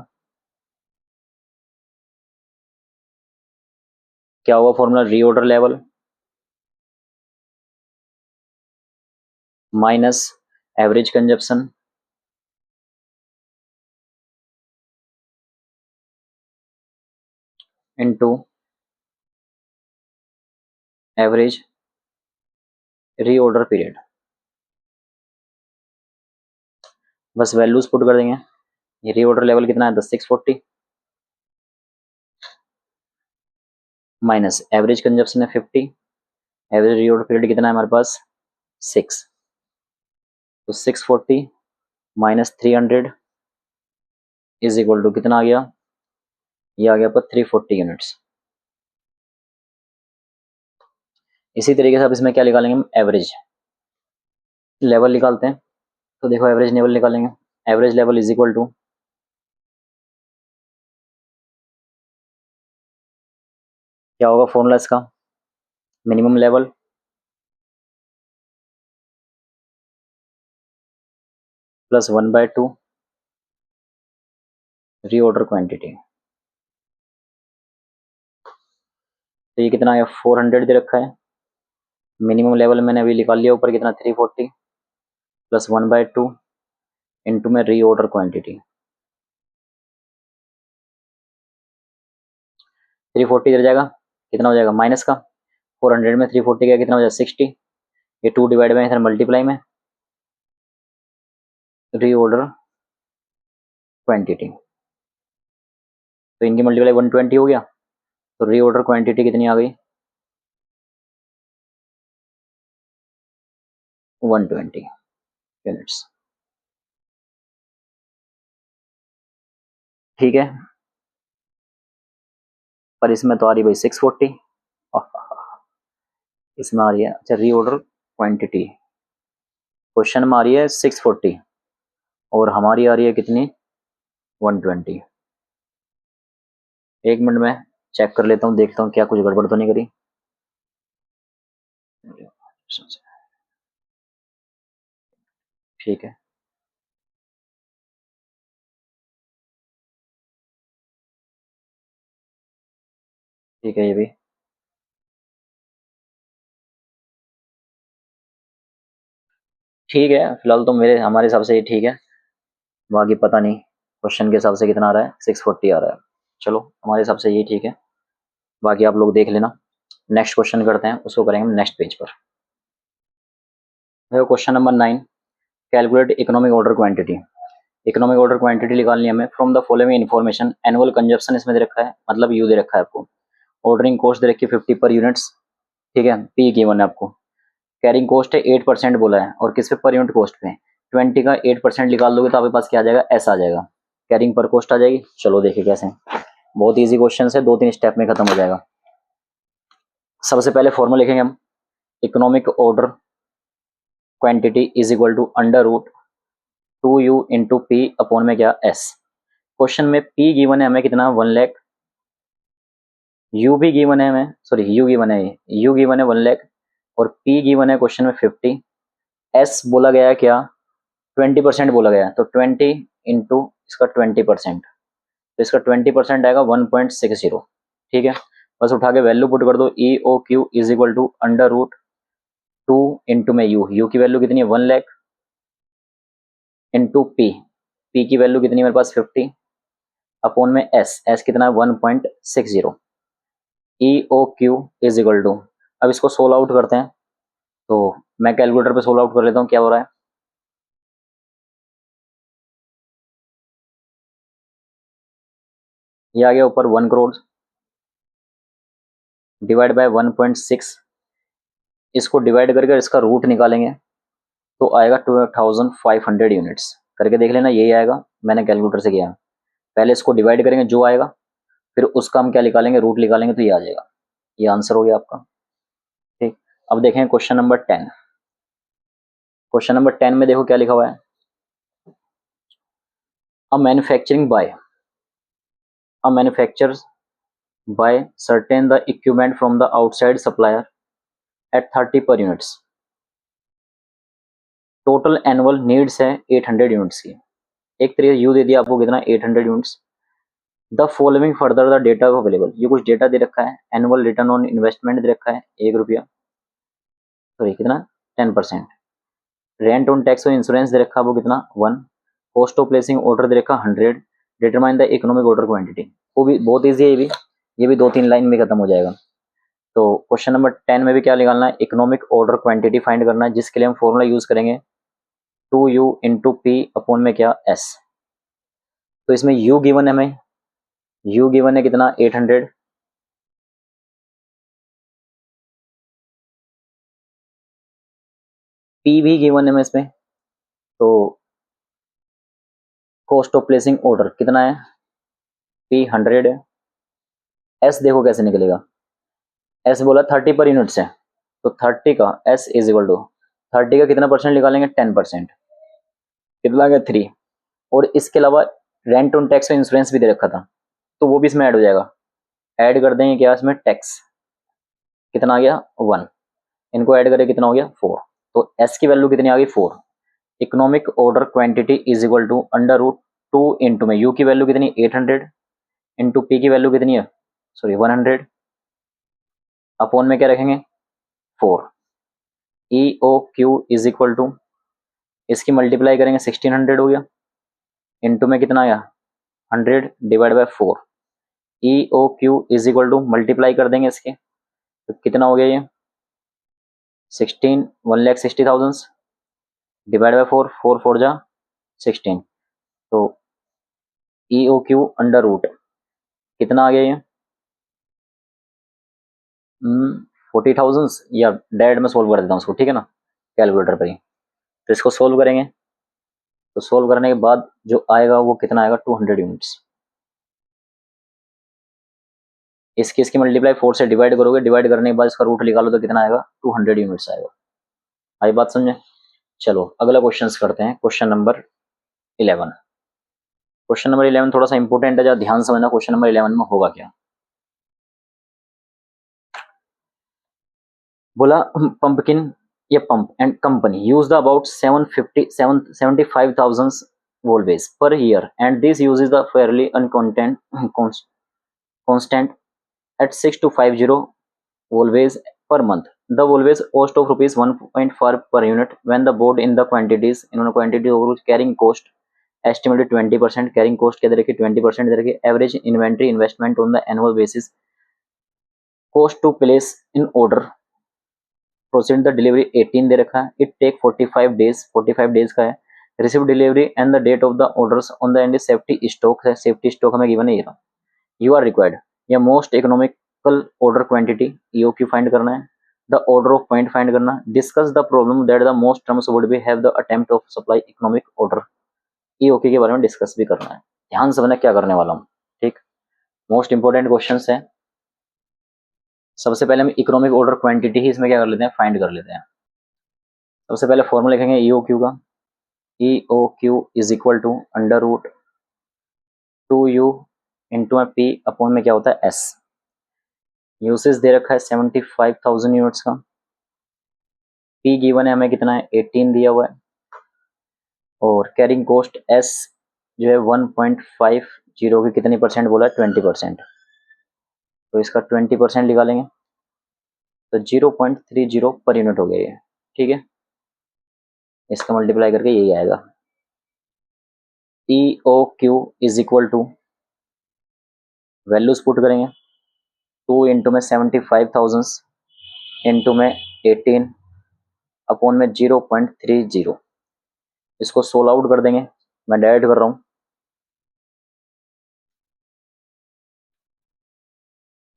क्या होगा formula, reorder level minus average consumption into average reorder period, बस वैल्यूज पुट कर देंगे। ये रीऑर्डर लेवल कितना है 640 माइनस एवरेज कंजप्शन है 50, एवरेज रीऑर्डर पीरियड कितना है हमारे पास 6, तो 640 माइनस 300 इज इक्वल टू कितना आ गया, ये आ गया पर 340 यूनिट्स। इसी तरीके से अब इसमें क्या निकालेंगे हम, एवरेज लेवल निकालते हैं। तो देखो एवरेज लेवल निकालेंगे, average level is equal to क्या होगा फॉर्मूला इसका, minimum level plus 1/2 reorder quantity, तो ये कितना है 400 दे रखा है। मिनिमम लेवल मैंने अभी निकाल लिया ऊपर कितना 340 प्लस 1/2 इंटू में रीऑर्डर क्वांटिटी, 340 इधर जाएगा कितना हो जाएगा माइनस का, 400 में 340 का कितना हो जाएगा 60, ये 2 डिवाइड में इधर मल्टीप्लाई में रीऑर्डर क्वांटिटी, तो इनकी मल्टीप्लाई 120 हो गया, तो रीऑर्डर क्वांटिटी कितनी आ गई 120 यूनिट्स। ठीक है, पर इसमें तो आ रही भाई 640, इसमें आ रही है अच्छा रीऑर्डर क्वांटिटी, क्वेश्चन में आ रही है 640 और हमारी आ रही है कितनी 120। एक मिनट में चेक कर लेता हूँ, देखता हूँ क्या कुछ गड़बड़ तो नहीं करी। ठीक है, ठीक है, ये भी ठीक है। फिलहाल तो मेरे हमारे हिसाब से ये ठीक है, बाकी पता नहीं क्वेश्चन के हिसाब से कितना आ रहा है। 640 आ रहा है। चलो हमारे हिसाब से ये ठीक है, बाकी आप लोग देख लेना। नेक्स्ट क्वेश्चन करते हैं, उसको करेंगे नेक्स्ट पेज पर। देखो question number 9, calculate economic order quantity. Economic order quantity निकालनी है हमें from the following information. Annual consumption इसमें दे रखा है, मतलब यू दे रखा है आपको। ऑर्डरिंग कॉस्ट दे रखी है 50 पर यूनिट्स, ठीक है। पी गिवन है आपको। कैरिंग कॉस्ट है 8% बोला है, और किस पे, पर यूनिट कॉस्ट पे। 20 का 8% निकाल दोगे तो आपके पास क्या आ जाएगा, ऐसा आ जाएगा। कैरिंग पर कॉस्ट आ जाएगी। चलो देखिए कैसे, बहुत ईजी क्वेश्चन है, 2-3 स्टेप में खत्म हो जाएगा। सबसे पहले फॉर्मूला लिखेंगे हम, economic order quantity is equal to under root 2u into P upon में क्या, एस। क्वेश्चन में पी गिवन है हमें कितना, 1 लाख। यू भी गिवन है हमें, सॉरी यू गिवन है, यू गिवन है 1 लाख, और पी गिवन है क्वेश्चन में 50। एस बोला गया है क्या, 20% बोला गया है, तो 20 इंटू इसका 20%, तो इसका 20% आएगा 1.60। ठीक है, बस उठा के वैल्यू पुट कर दो। E O Q is equal to under root 2 into में यू की वैल्यू कितनी है, 1 लाख, इंटू पी की वैल्यू कितनी है मेरे पास, 50, अपॉन में एस कितना है, 1.60। E O Q is equal to, अब इसको सोल्व आउट करते हैं, तो मैं कैलकुलेटर पे सोल्व आउट कर लेता हूँ क्या हो रहा है। ये आ गया ऊपर 1 करोड़ डिवाइड बाय 1.6। इसको डिवाइड करके इसका रूट निकालेंगे तो आएगा 2500 यूनिट्स। करके देख लेना, यही आएगा, मैंने कैलकुलेटर से किया। पहले इसको डिवाइड करेंगे जो आएगा, फिर उसका हम क्या निकालेंगे, रूट निकालेंगे, तो ये आ जाएगा। ये आंसर हो गया आपका। ठीक, अब देखें क्वेश्चन नंबर 10। क्वेश्चन नंबर 10 में देखो क्या लिखा हुआ है, a manufacturing by, a manufactures by certain the equipment from the outside supplier at 30 per units. Total annual needs है 800 यूनिट्स की। एक तरीके यू दे दिया आपको कितना, 800 units. The following further the data available, ये कुछ डेटा दे रखा है। एनुअल रिटर्न ऑन इन्वेस्टमेंट दे रखा है 1 रुपया, सॉरी कितना, 10%। रेंट ऑन टैक्स और इंश्योरेंस दे रखा है वो कितना, 1। कॉस्ट ऑफ प्लेसिंग ऑर्डर दे रखा 100। Determine the economic order quantity, वो भी बहुत ईजी है, ये भी 2-3 लाइन में खत्म हो जाएगा। तो क्वेश्चन नंबर 10 में भी क्या निकालना है, इकोनॉमिक ऑर्डर क्वांटिटी फाइंड करना है, जिसके लिए हम फॉर्मूला यूज करेंगे 2u इंटू पी अपॉन में क्या, एस। तो इसमें u गिवन है हमें, u गिवन है कितना, 800। p भी गिवन है हमें इसमें, तो कॉस्ट ऑफ प्लेसिंग ऑर्डर कितना है, p 100 है। s देखो कैसे निकलेगा, s बोला 30 पर यूनिट है, तो 30 का s इज इक्वल टू 30 का कितना परसेंट निकालेंगे, 10%, कितना आ गया, 3। और इसके अलावा रेंट ऑन टैक्स और इंश्योरेंस भी दे रखा था, तो वो भी इसमें ऐड हो जाएगा। ऐड कर देंगे क्या इसमें, टैक्स कितना आ गया, 1। इनको ऐड करें कितना हो गया, 4। तो s की वैल्यू कितनी आ गई, 4। Economic order quantity is equal to under root 2 into में u की वैल्यू कितनी, 800, इंटू p की वैल्यू कितनी है, सॉरी 100, अपॉन में क्या रखेंगे, 4। E O Q is equal to, इसकी मल्टीप्लाई करेंगे 1600 हो गया, इंटू में कितना आया, 100 divide by 4। E O Q is equal to, multiply कर देंगे इसके, तो कितना हो गया ये, 16, 1,60,000 डिवाइड बाय 4, 4 4 जा 16, तो ई ओ क्यू अंडर रूट कितना आ गया ये, 40,000, या डायरेक्ट में सोल्व कर देता हूँ उसको, ठीक है ना, कैलकुलेटर पर ही। तो इसको सोल्व करेंगे, तो सोल्व करने के बाद जो आएगा वो कितना आएगा, 200 यूनिट्स। इसकी मल्टीप्लाई 4 से डिवाइड करोगे, डिवाइड करने के बाद इसका रूट निकालो तो कितना आएगा, 200 यूनिट्स आएगा। आई बात समझे। चलो अगला क्वेश्चन करते हैं, क्वेश्चन नंबर 11। क्वेश्चन नंबर 11 थोड़ा सा इंपॉर्टेंट है, जरा ध्यान समझना क्वेश्चन नंबर 11 में होगा क्या। बोला पंपकिन ये pump and company use the about 75,000 valves per year and this use the fairly अनकॉन्टेंट constant at 6 to 50 volvages per month. The volvage cost of rupees 1.4 per unit when the board in the quantities इन्होंने quantity over carrying cost estimated 20%, carrying cost के दे रखी 20% दे रखी, average inventory investment on the annual basis, cost to place in order, proceed the delivery 18 दे रखा है, it take 45 days का है, receive delivery and the date of the orders on the end safety stock है, safety stock हमें given है ये रहा, you are required या most economical order quantity EOQ find करना है, the order of point find करना, discuss the problem that the most terms would be have the attempt of supply economic order, EOQ के बारे में discuss भी करना है। ध्यान से समझना क्या करने वाला हूँ, ठीक। मोस्ट इंपोर्टेंट क्वेश्चन है। सबसे पहले हम इकोनॉमिक ऑर्डर क्वांटिटी ही इसमें क्या कर लेते हैं, फाइंड कर लेते हैं। सबसे पहले फॉर्मूला लिखेंगे ईओक्यू का, EOQ is equal to under root 2u into P upon में क्या होता है एस। यूसेज दे रखा है 75,000 यूनिट्स का, पी गिवन है हमें कितना है 18 दिया हुआ है, और कैरिंग कोस्ट एस जो है 1.50 की कितनी परसेंट बोला है 20%, तो इसका 20% निकालेंगे तो 0.30 पर यूनिट हो गया ये, ठीक है। इसका मल्टीप्लाई करके यही आएगा, E O Q is equal to values put करेंगे 2 इंटू में 75,000 इंटू में 18 अपॉन में 0.30, इसको सोल्व आउट कर देंगे, मैं डायरेक्ट कर रहा हूँ,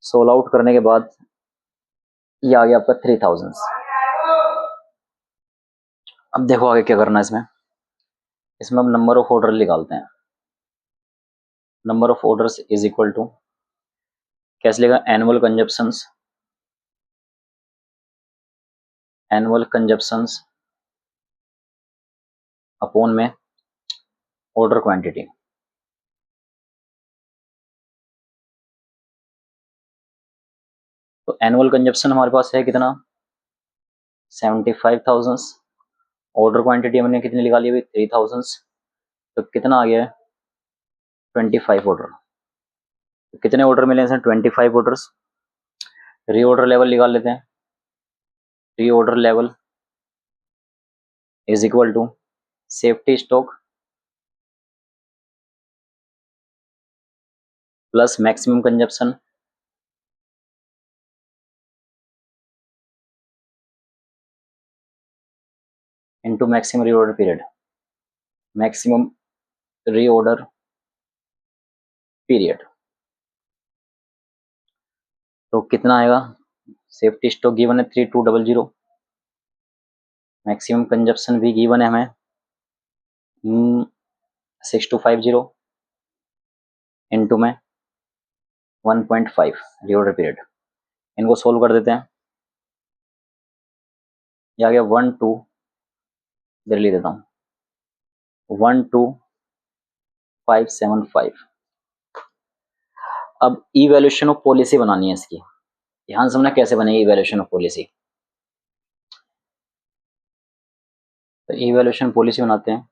सोल्व आउट करने के बाद ये आ गया आपका 3000। अब देखो आगे क्या करना है इसमें, इसमें हम नंबर ऑफ ऑर्डर निकालते हैं, number of orders is equal to कैसे लेगा, एनुअल कंजप्शंस अपॉन में ऑर्डर क्वांटिटी। तो एनुअल कंजप्शन हमारे पास है कितना 75,000, ऑर्डर क्वांटिटी हमने कितनी निकाली अभी 3000, तो कितना आ गया है 25 ऑर्डर। तो कितने ऑर्डर मिले हैं 25 ऑर्डर्स। रीऑर्डर लेवल निकाल लेते हैं, reorder level is equal to safety stock plus maximum consumption into maximum reorder period, maximum reorder period. तो कितना आएगा, सेफ्टी स्टॉक गिवन है 3200, मैक्सिमम कंजप्शन भी गिवन है हमें 6250 इंटू में 1.5 रीऑर्डर पीरियड। इनको सोल्व कर देते हैं, ये आ गया 12 इधर लिख देता हूँ 12575। अब इवैल्यूएशन ऑफ पॉलिसी बनानी है इसकी, ध्यान समझना कैसे बनेगी इवैल्यूएशन ऑफ पॉलिसी। तो इवैल्यूएशन पॉलिसी बनाते हैं,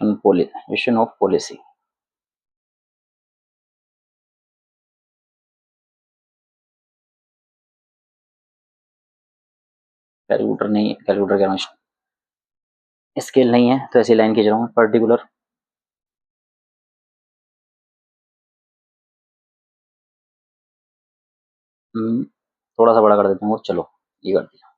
इवैल्यूएशन ऑफ पॉलिसी। कैलकुलेटर नहीं है, कैलकुलेटर कह रहा हूँ, स्केल नहीं है तो ऐसी लाइन खींच रहा हूँ पर्टिकुलर। थोड़ा सा बड़ा कर देता हूँ, चलो ये कर दिया।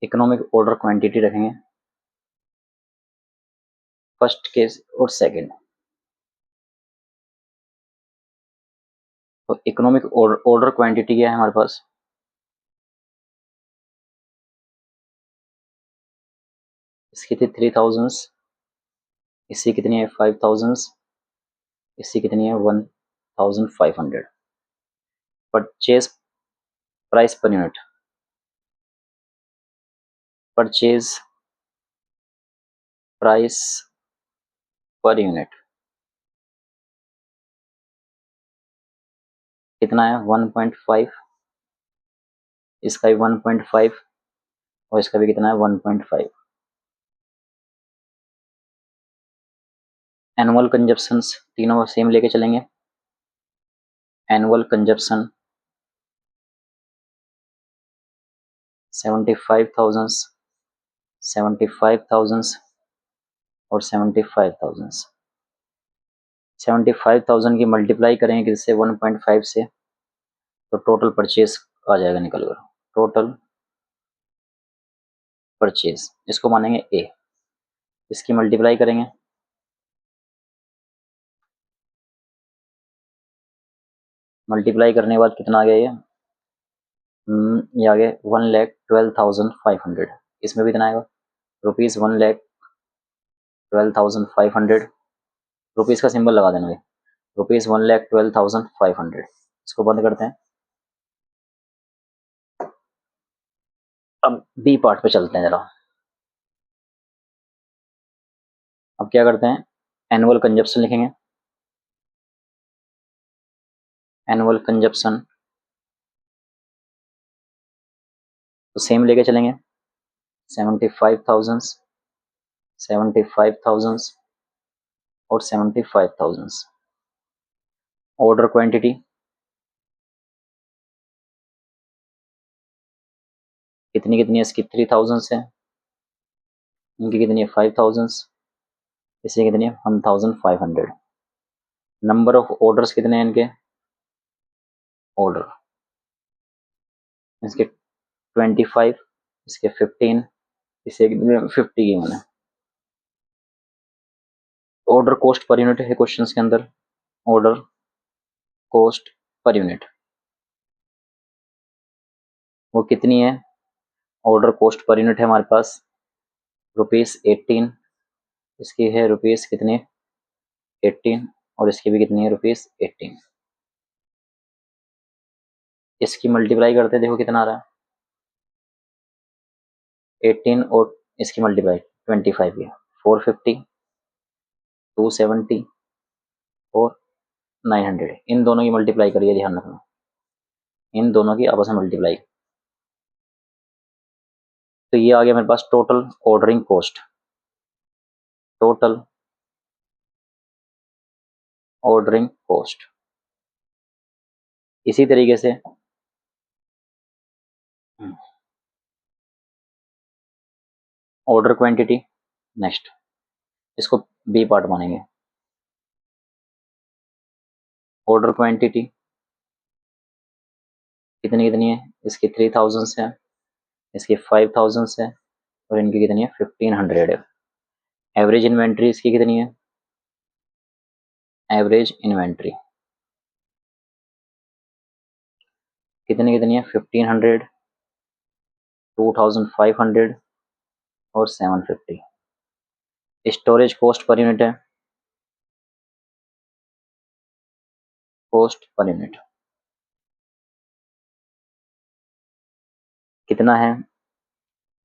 इकोनॉमिक ऑर्डर क्वांटिटी रखेंगे फर्स्ट केस और सेकंड। तो इकोनॉमिक ऑर्डर क्वांटिटी क्या है हमारे पास इसकी थी 3000, इसकी कितनी है 5000, इसकी कितनी है 1500। Purchase price per unit, purchase price per unit कितना है 1.5, इसका भी 1.5 और इसका भी कितना है 1.5। एनुअल कंजप्शंस तीनों सेम लेके चलेंगे। एनुअल कंजप्शन 75,000, 75,000 और 75,000। 75,000 की मल्टीप्लाई करेंगे किससे 1.5 से, तो टोटल परचेज आ जाएगा निकल कर। टोटल परचेज इसको मानेंगे ए, इसकी मल्टीप्लाई करेंगे, मल्टीप्लाई करने के बाद कितना आ गया ये आ गया 1,12,500। इसमें भी कितना आएगा रुपीज़ 1,12,500। रुपीज़ का सिंबल लगा देना भाई, रुपीज़ 1,12,500। इसको बंद करते हैं। अब बी पार्ट पे चलते हैं जरा। अब क्या करते हैं, एनुअल कंजप्शन लिखेंगे। एनुअल कंजप्शन तो सेम लेके चलेंगे, 75,000, 75,000 और 75,000। ऑर्डर क्वांटिटी कितनी कितनी है इसकी 3,000 है, इनकी कितनी है 5,000, इसकी कितनी है 1,500। नंबर ऑफ ऑर्डर्स कितने हैं इनके, ऑर्डर इसके 25, इसके 15, इसके 50 की मैंने। ऑर्डर कॉस्ट पर यूनिट है क्वेश्चंस के अंदर, ऑर्डर कॉस्ट पर यूनिट वो कितनी है, ऑर्डर कॉस्ट पर यूनिट है हमारे पास ₹18, इसकी है रुपीज़ कितने 18 और इसकी भी कितनी है ₹18। इसकी मल्टीप्लाई करते हैं, देखो कितना आ रहा है 18 और इसकी मल्टीप्लाई 25 की 450, 270 और 900। इन दोनों की मल्टीप्लाई करिए, ध्यान रखना इन दोनों की आपस में मल्टीप्लाई। तो ये आ गया मेरे पास total ordering cost, total ordering cost. इसी तरीके से ऑर्डर क्वांटिटी नेक्स्ट, इसको बी पार्ट मानेंगे। ऑर्डर क्वांटिटी कितनी कितनी है, इसकी 3,000 है, इसकी 5,000 है और इनकी कितनी है 1,500 है। एवरेज इन्वेंट्री इसकी कितनी है, एवरेज इन्वेंट्री कितनी कितनी है 1,500, 2,500 और 750। स्टोरेज कॉस्ट पर यूनिट है, कॉस्ट पर यूनिट कितना है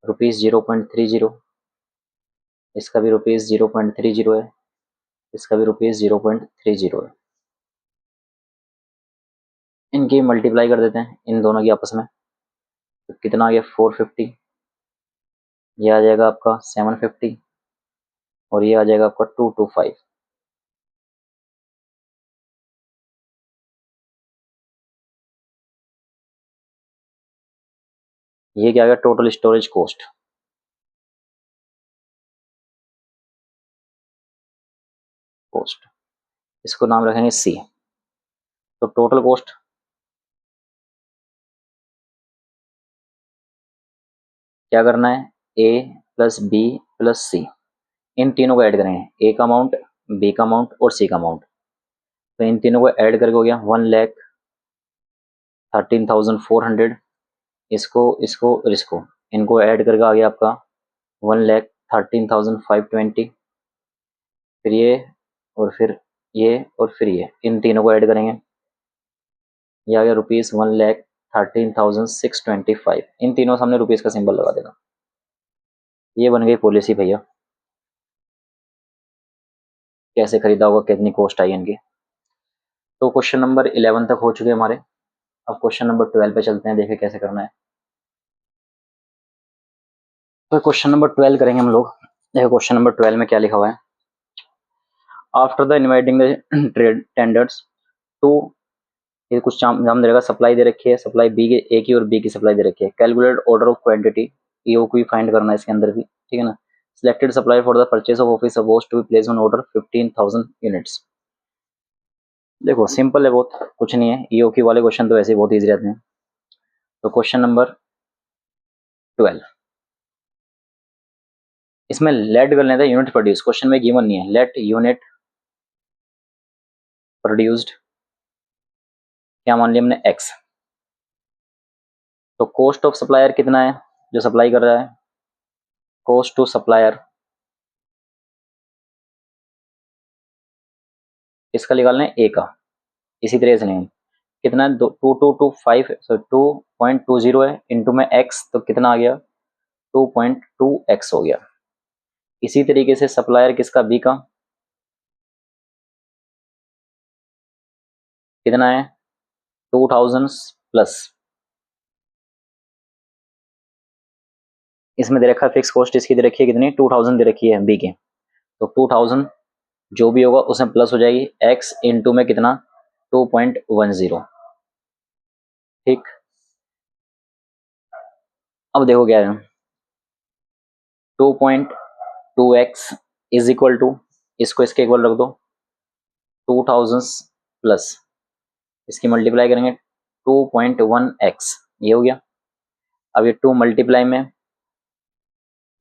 ₹0.30, इसका भी ₹0.30 है, इसका भी ₹0.30 है। इनकी मल्टीप्लाई कर देते हैं इन दोनों की आपस में, तो कितना आ गया 450, ये आ जाएगा आपका 750 और ये आ जाएगा आपका 225। ये क्या आ गया टोटल स्टोरेज कॉस्ट, कॉस्ट इसको नाम रखेंगे सी। तो टोटल कॉस्ट क्या करना है, ए प्लस बी प्लस सी, इन तीनों को ऐड करेंगे, ए का अमाउंट, बी का अमाउंट और सी का अमाउंट। तो इन तीनों को ऐड करके हो गया 1,13,400। इसको इसको और इसको इनको ऐड करके आ गया आपका 13,520, फिर ये और फिर ये और फिर ये, इन तीनों को ऐड करेंगे, ये आ गया ₹1,13,625। इन तीनों सामने रुपीस का सिंबल लगा देना। ये बन गई पॉलिसी भैया। कैसे खरीदा होगा, कितनी कॉस्ट आई इनकी। तो क्वेश्चन नंबर 11 तक हो चुके हमारे। अब क्वेश्चन नंबर 12 पे चलते हैं, देखें कैसे करना है। तो क्वेश्चन नंबर 12 करेंगे हम लोग। देखो क्वेश्चन नंबर 12 में क्या लिखा हुआ है। After the inviting the trade tenders to, ये कुछ नाम दे रखा, सप्लाई दे रखी है, सप्लाई बी के, ए की और बी की सप्लाई दे रखी है। Calculate order of quantity, EO को भी फाइंड करना है इसके अंदर भी, ठीक है ना। Selected supply for the purchase of office suppose to be place on order 15,000 units. देखो सिंपल है बहुत, कुछ नहीं है। ईओ की वाले क्वेश्चन तो वैसे ही बहुत ईजी रहते हैं। तो क्वेश्चन नंबर 12, इसमें लेट कर लेते हैं यूनिट प्रोड्यूस। क्वेश्चन में गिवन नहीं है। लेट यूनिट प्रोड्यूस्ड, क्या मान लिया हमने, एक्स। तो कॉस्ट ऑफ सप्लायर कितना है जो सप्लाई कर रहा है, कॉस्ट टू सप्लायर, इसका निकालना है ए का। इसी तरह से नहीं, कितना है, 2225, सॉरी 2.20 है, इंटू में एक्स, तो कितना आ गया, 2.2x हो गया। इसी तरीके से सप्लायर किसका, बी का, कितना है, 2000 प्लस, इसमें दे रखा है फिक्स कॉस्ट, इसकी दे रखी है कितनी, 2000 दे रखी है बी के। तो 2000 जो भी होगा उसमें प्लस हो जाएगी, x इंटू में कितना, 2.10। ठीक, अब देखो क्या है, 2.2x इज इक्वल टू, इसको इसके इक्वल रख दो, 2000 प्लस, इसकी मल्टीप्लाई करेंगे 2.1x, ये हो गया। अब ये 2 मल्टीप्लाई में,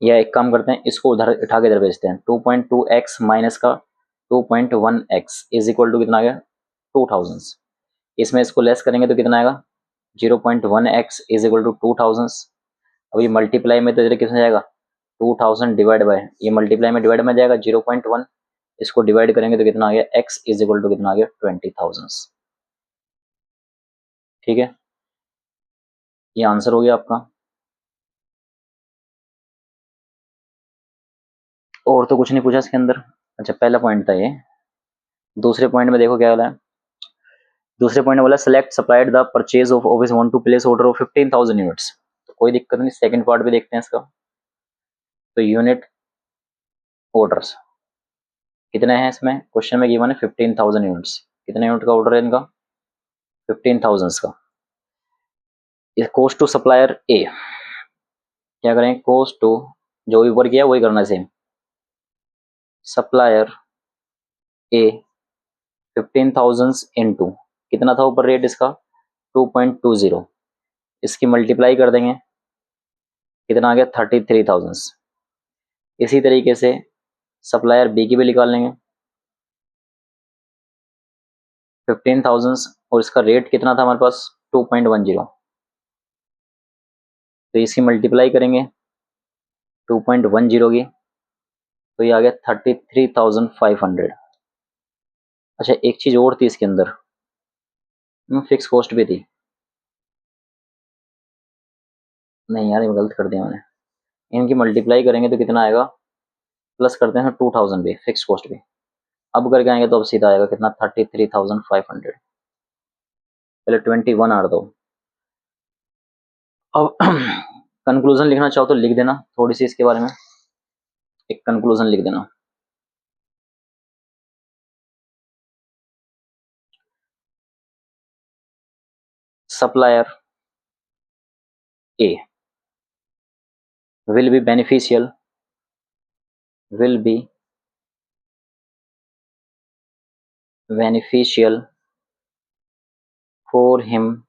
या एक काम करते हैं, इसको उधर उठा के इधर भेजते हैं, 2.2x माइनस का 2.1x इज इक्वल टू कितना आ गया, 2000। इसमें इसको लेस करेंगे तो कितना आएगा, 0.1x इज इक्वल टू 2000। अब ये मल्टीप्लाई में तो इधर कितना जाएगा, 2000 डिवाइड बाय, ये मल्टीप्लाई में डिवाइड में जाएगा 0.1, इसको डिवाइड करेंगे तो कितना आ गया, x इज इक्वल टू कितना आ गया, 20,000। ठीक है, ये आंसर हो गया आपका। और तो कुछ नहीं पूछा इसके अंदर। अच्छा, पहला पॉइंट था ये। दूसरे पॉइंट में देखो क्या बोला है। दूसरे पॉइंट में बोला select supplied the purchase of office want to place order of 15,000 units. तो कोई दिक्कत नहीं, सेकंड पार्ट भी देखते हैं इसका। तो यूनिट ऑर्डर्स कितने हैं इसमें, क्वेश्चन में गिवन है 15,000 यूनिट्स। कितने यूनिट का ऑर्डर है इनका, 15,000 का। ये कॉस्ट टू सप्लायर ए, क्या करें, कॉस्ट टू, जो भी ऊपर किया वही करना है सेम, सप्लायर ए 15,000 इनटू, कितना था ऊपर रेट इसका, 2.20, इसकी मल्टीप्लाई कर देंगे, कितना आ गया, 33,000। इसी तरीके से सप्लायर बी की भी निकाल लेंगे, 15,000, और इसका रेट कितना था हमारे पास, 2.10, तो इसकी मल्टीप्लाई करेंगे 2.10 की, तो ये आ गया 33,500। अच्छा, एक चीज और थी इसके अंदर, फिक्स कॉस्ट भी थी। नहीं यार, ये गलत कर दिया मैंने। इनकी मल्टीप्लाई करेंगे तो कितना आएगा, प्लस करते हैं 2000 भी, फिक्स कॉस्ट भी। अब करके आएंगे तो अब सीधा आएगा कितना, 33,500। पहले 21 आर दो। अब कंक्लूजन लिखना चाहो तो लिख देना थोड़ी सी इसके बारे में, एक कंक्लूजन लिख देना। Supplier A will be beneficial, will be beneficial for him,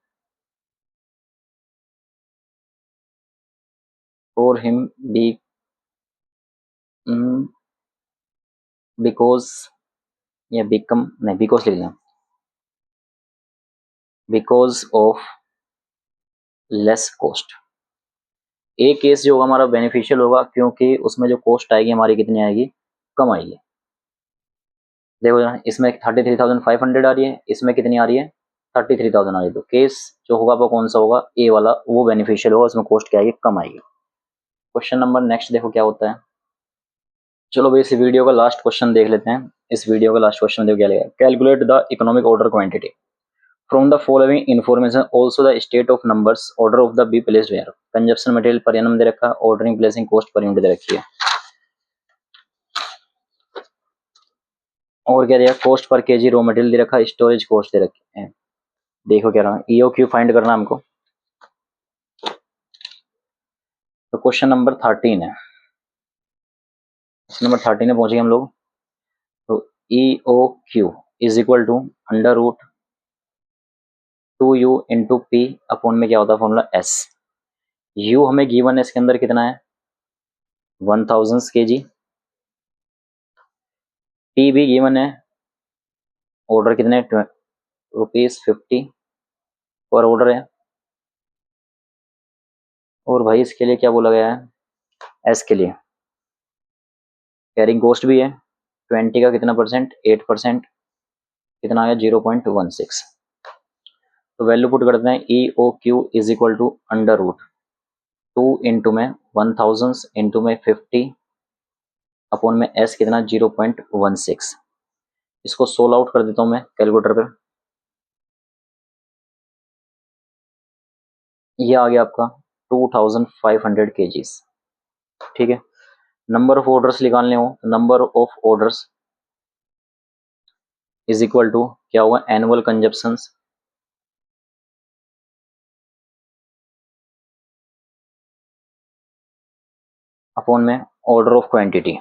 for him be because, या become नहीं, because लिख लें, because of less cost, A case जो होगा हमारा बेनिफिशियल होगा, क्योंकि उसमें जो कॉस्ट आएगी हमारी कितनी आएगी, कम आएगी। देखो जरा, इसमें 33,500 आ रही है, इसमें कितनी आ रही है, 33,000 आ रही है। तो केस जो होगा वो कौन सा होगा, ए वाला, वो बेनिफिशियल होगा, उसमें कॉस्ट क्या आएगी, कम आएगी। क्वेश्चन नंबर नेक्स्ट देखो क्या होता है। चलो भाई इस वीडियो का लास्ट क्वेश्चन देख लेते हैं। इस वीडियो का लास्ट क्वेश्चन देखो क्या लगेगा, calculate the economic order quantity from the following information, also the state of numbers, order of the B placed where. Consumption material per annum दे रखा है, ordering placing cost per unit दे रखी है, और क्या दिया, cost per KG raw material दे रखा है, स्टोरेज कॉस्ट दे रखी है। देखो क्या रहा, ईओ क्यू फाइंड करना हमको। तो क्वेश्चन नंबर 13 है, क्वेश्चन नंबर 13 में पहुंचे हम लोग। तो EO Q is equal to under root 2u into P upon में क्या होता है फॉर्मूला एस। यू हमें गिवन है, इसके अंदर कितना है 1000 kg, पी भी गिवन है, ऑर्डर कितने ₹50 पर ऑर्डर है, और भाई इसके लिए क्या बोला गया है, एस के लिए कैरिंग कॉस्ट भी है 20 का कितना परसेंट, 8%, कितना आया 0.16। तो वैल्यू पुट करते हैं, E O Q is equal to under root 2 into में 1000 इंटू में 50 अपॉन में एस कितना 0.16। इसको सोल्व आउट कर देता हूँ मैं कैलकुलेटर पर। ये आ गया आपका 2500 kgs। ठीक है, नंबर ऑफ ऑर्डर्स निकालने हो, number of orders is equal to क्या हुआ, एनुअल कंजप्शंस अपॉन में ऑर्डर ऑफ क्वांटिटी।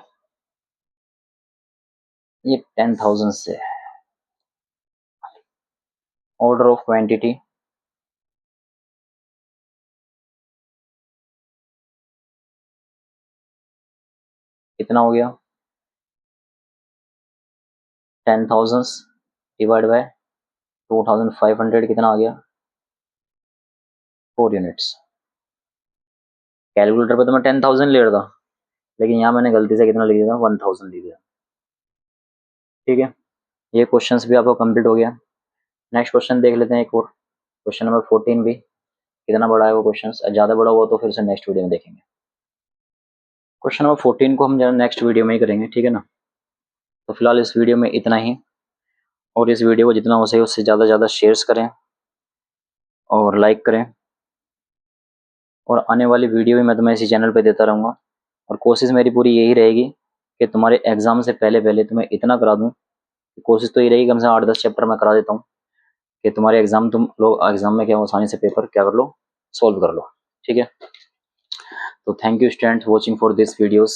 ये 10,000 से ऑर्डर ऑफ क्वांटिटी कितना हो गया, 10,000 डिवाइड बाय 2,500 कितना आ गया, 4 यूनिट्स। कैलकुलेटर पे तो मैं 10,000 ले रहा था, लेकिन यहाँ मैंने गलती से कितना लिख दिया, 1,000 लिख दिया। ठीक है, ये क्वेश्चंस भी आपको कंप्लीट हो गया। नेक्स्ट क्वेश्चन देख लेते हैं एक और, क्वेश्चन नंबर 14 भी। कितना बड़ा है वो क्वेश्चन, ज़्यादा बड़ा हुआ तो फिर से नेक्स्ट वीडियो में देखेंगे। क्वेश्चन नंबर 14 को हम नेक्स्ट वीडियो में ही करेंगे, ठीक है ना। तो फिलहाल इस वीडियो में इतना ही, और इस वीडियो को जितना हो सके उससे ज़्यादा से ज़्यादा शेयर्स करें और लाइक करें, और आने वाली वीडियो भी मैं तुम्हें इसी चैनल पे देता रहूँगा। और कोशिश मेरी पूरी यही रहेगी कि तुम्हारे एग्ज़ाम से पहले पहले तुम्हें इतना करा दूँ, कोशिश तो ये रहेगी कम से कम 8-10 चैप्टर मैं करा देता हूँ कि तुम्हारे एग्ज़ाम, तुम लोग एग्ज़ाम में क्या आसानी से पेपर क्या कर लो, सॉल्व कर लो। ठीक है, तो thank you students watching for this videos.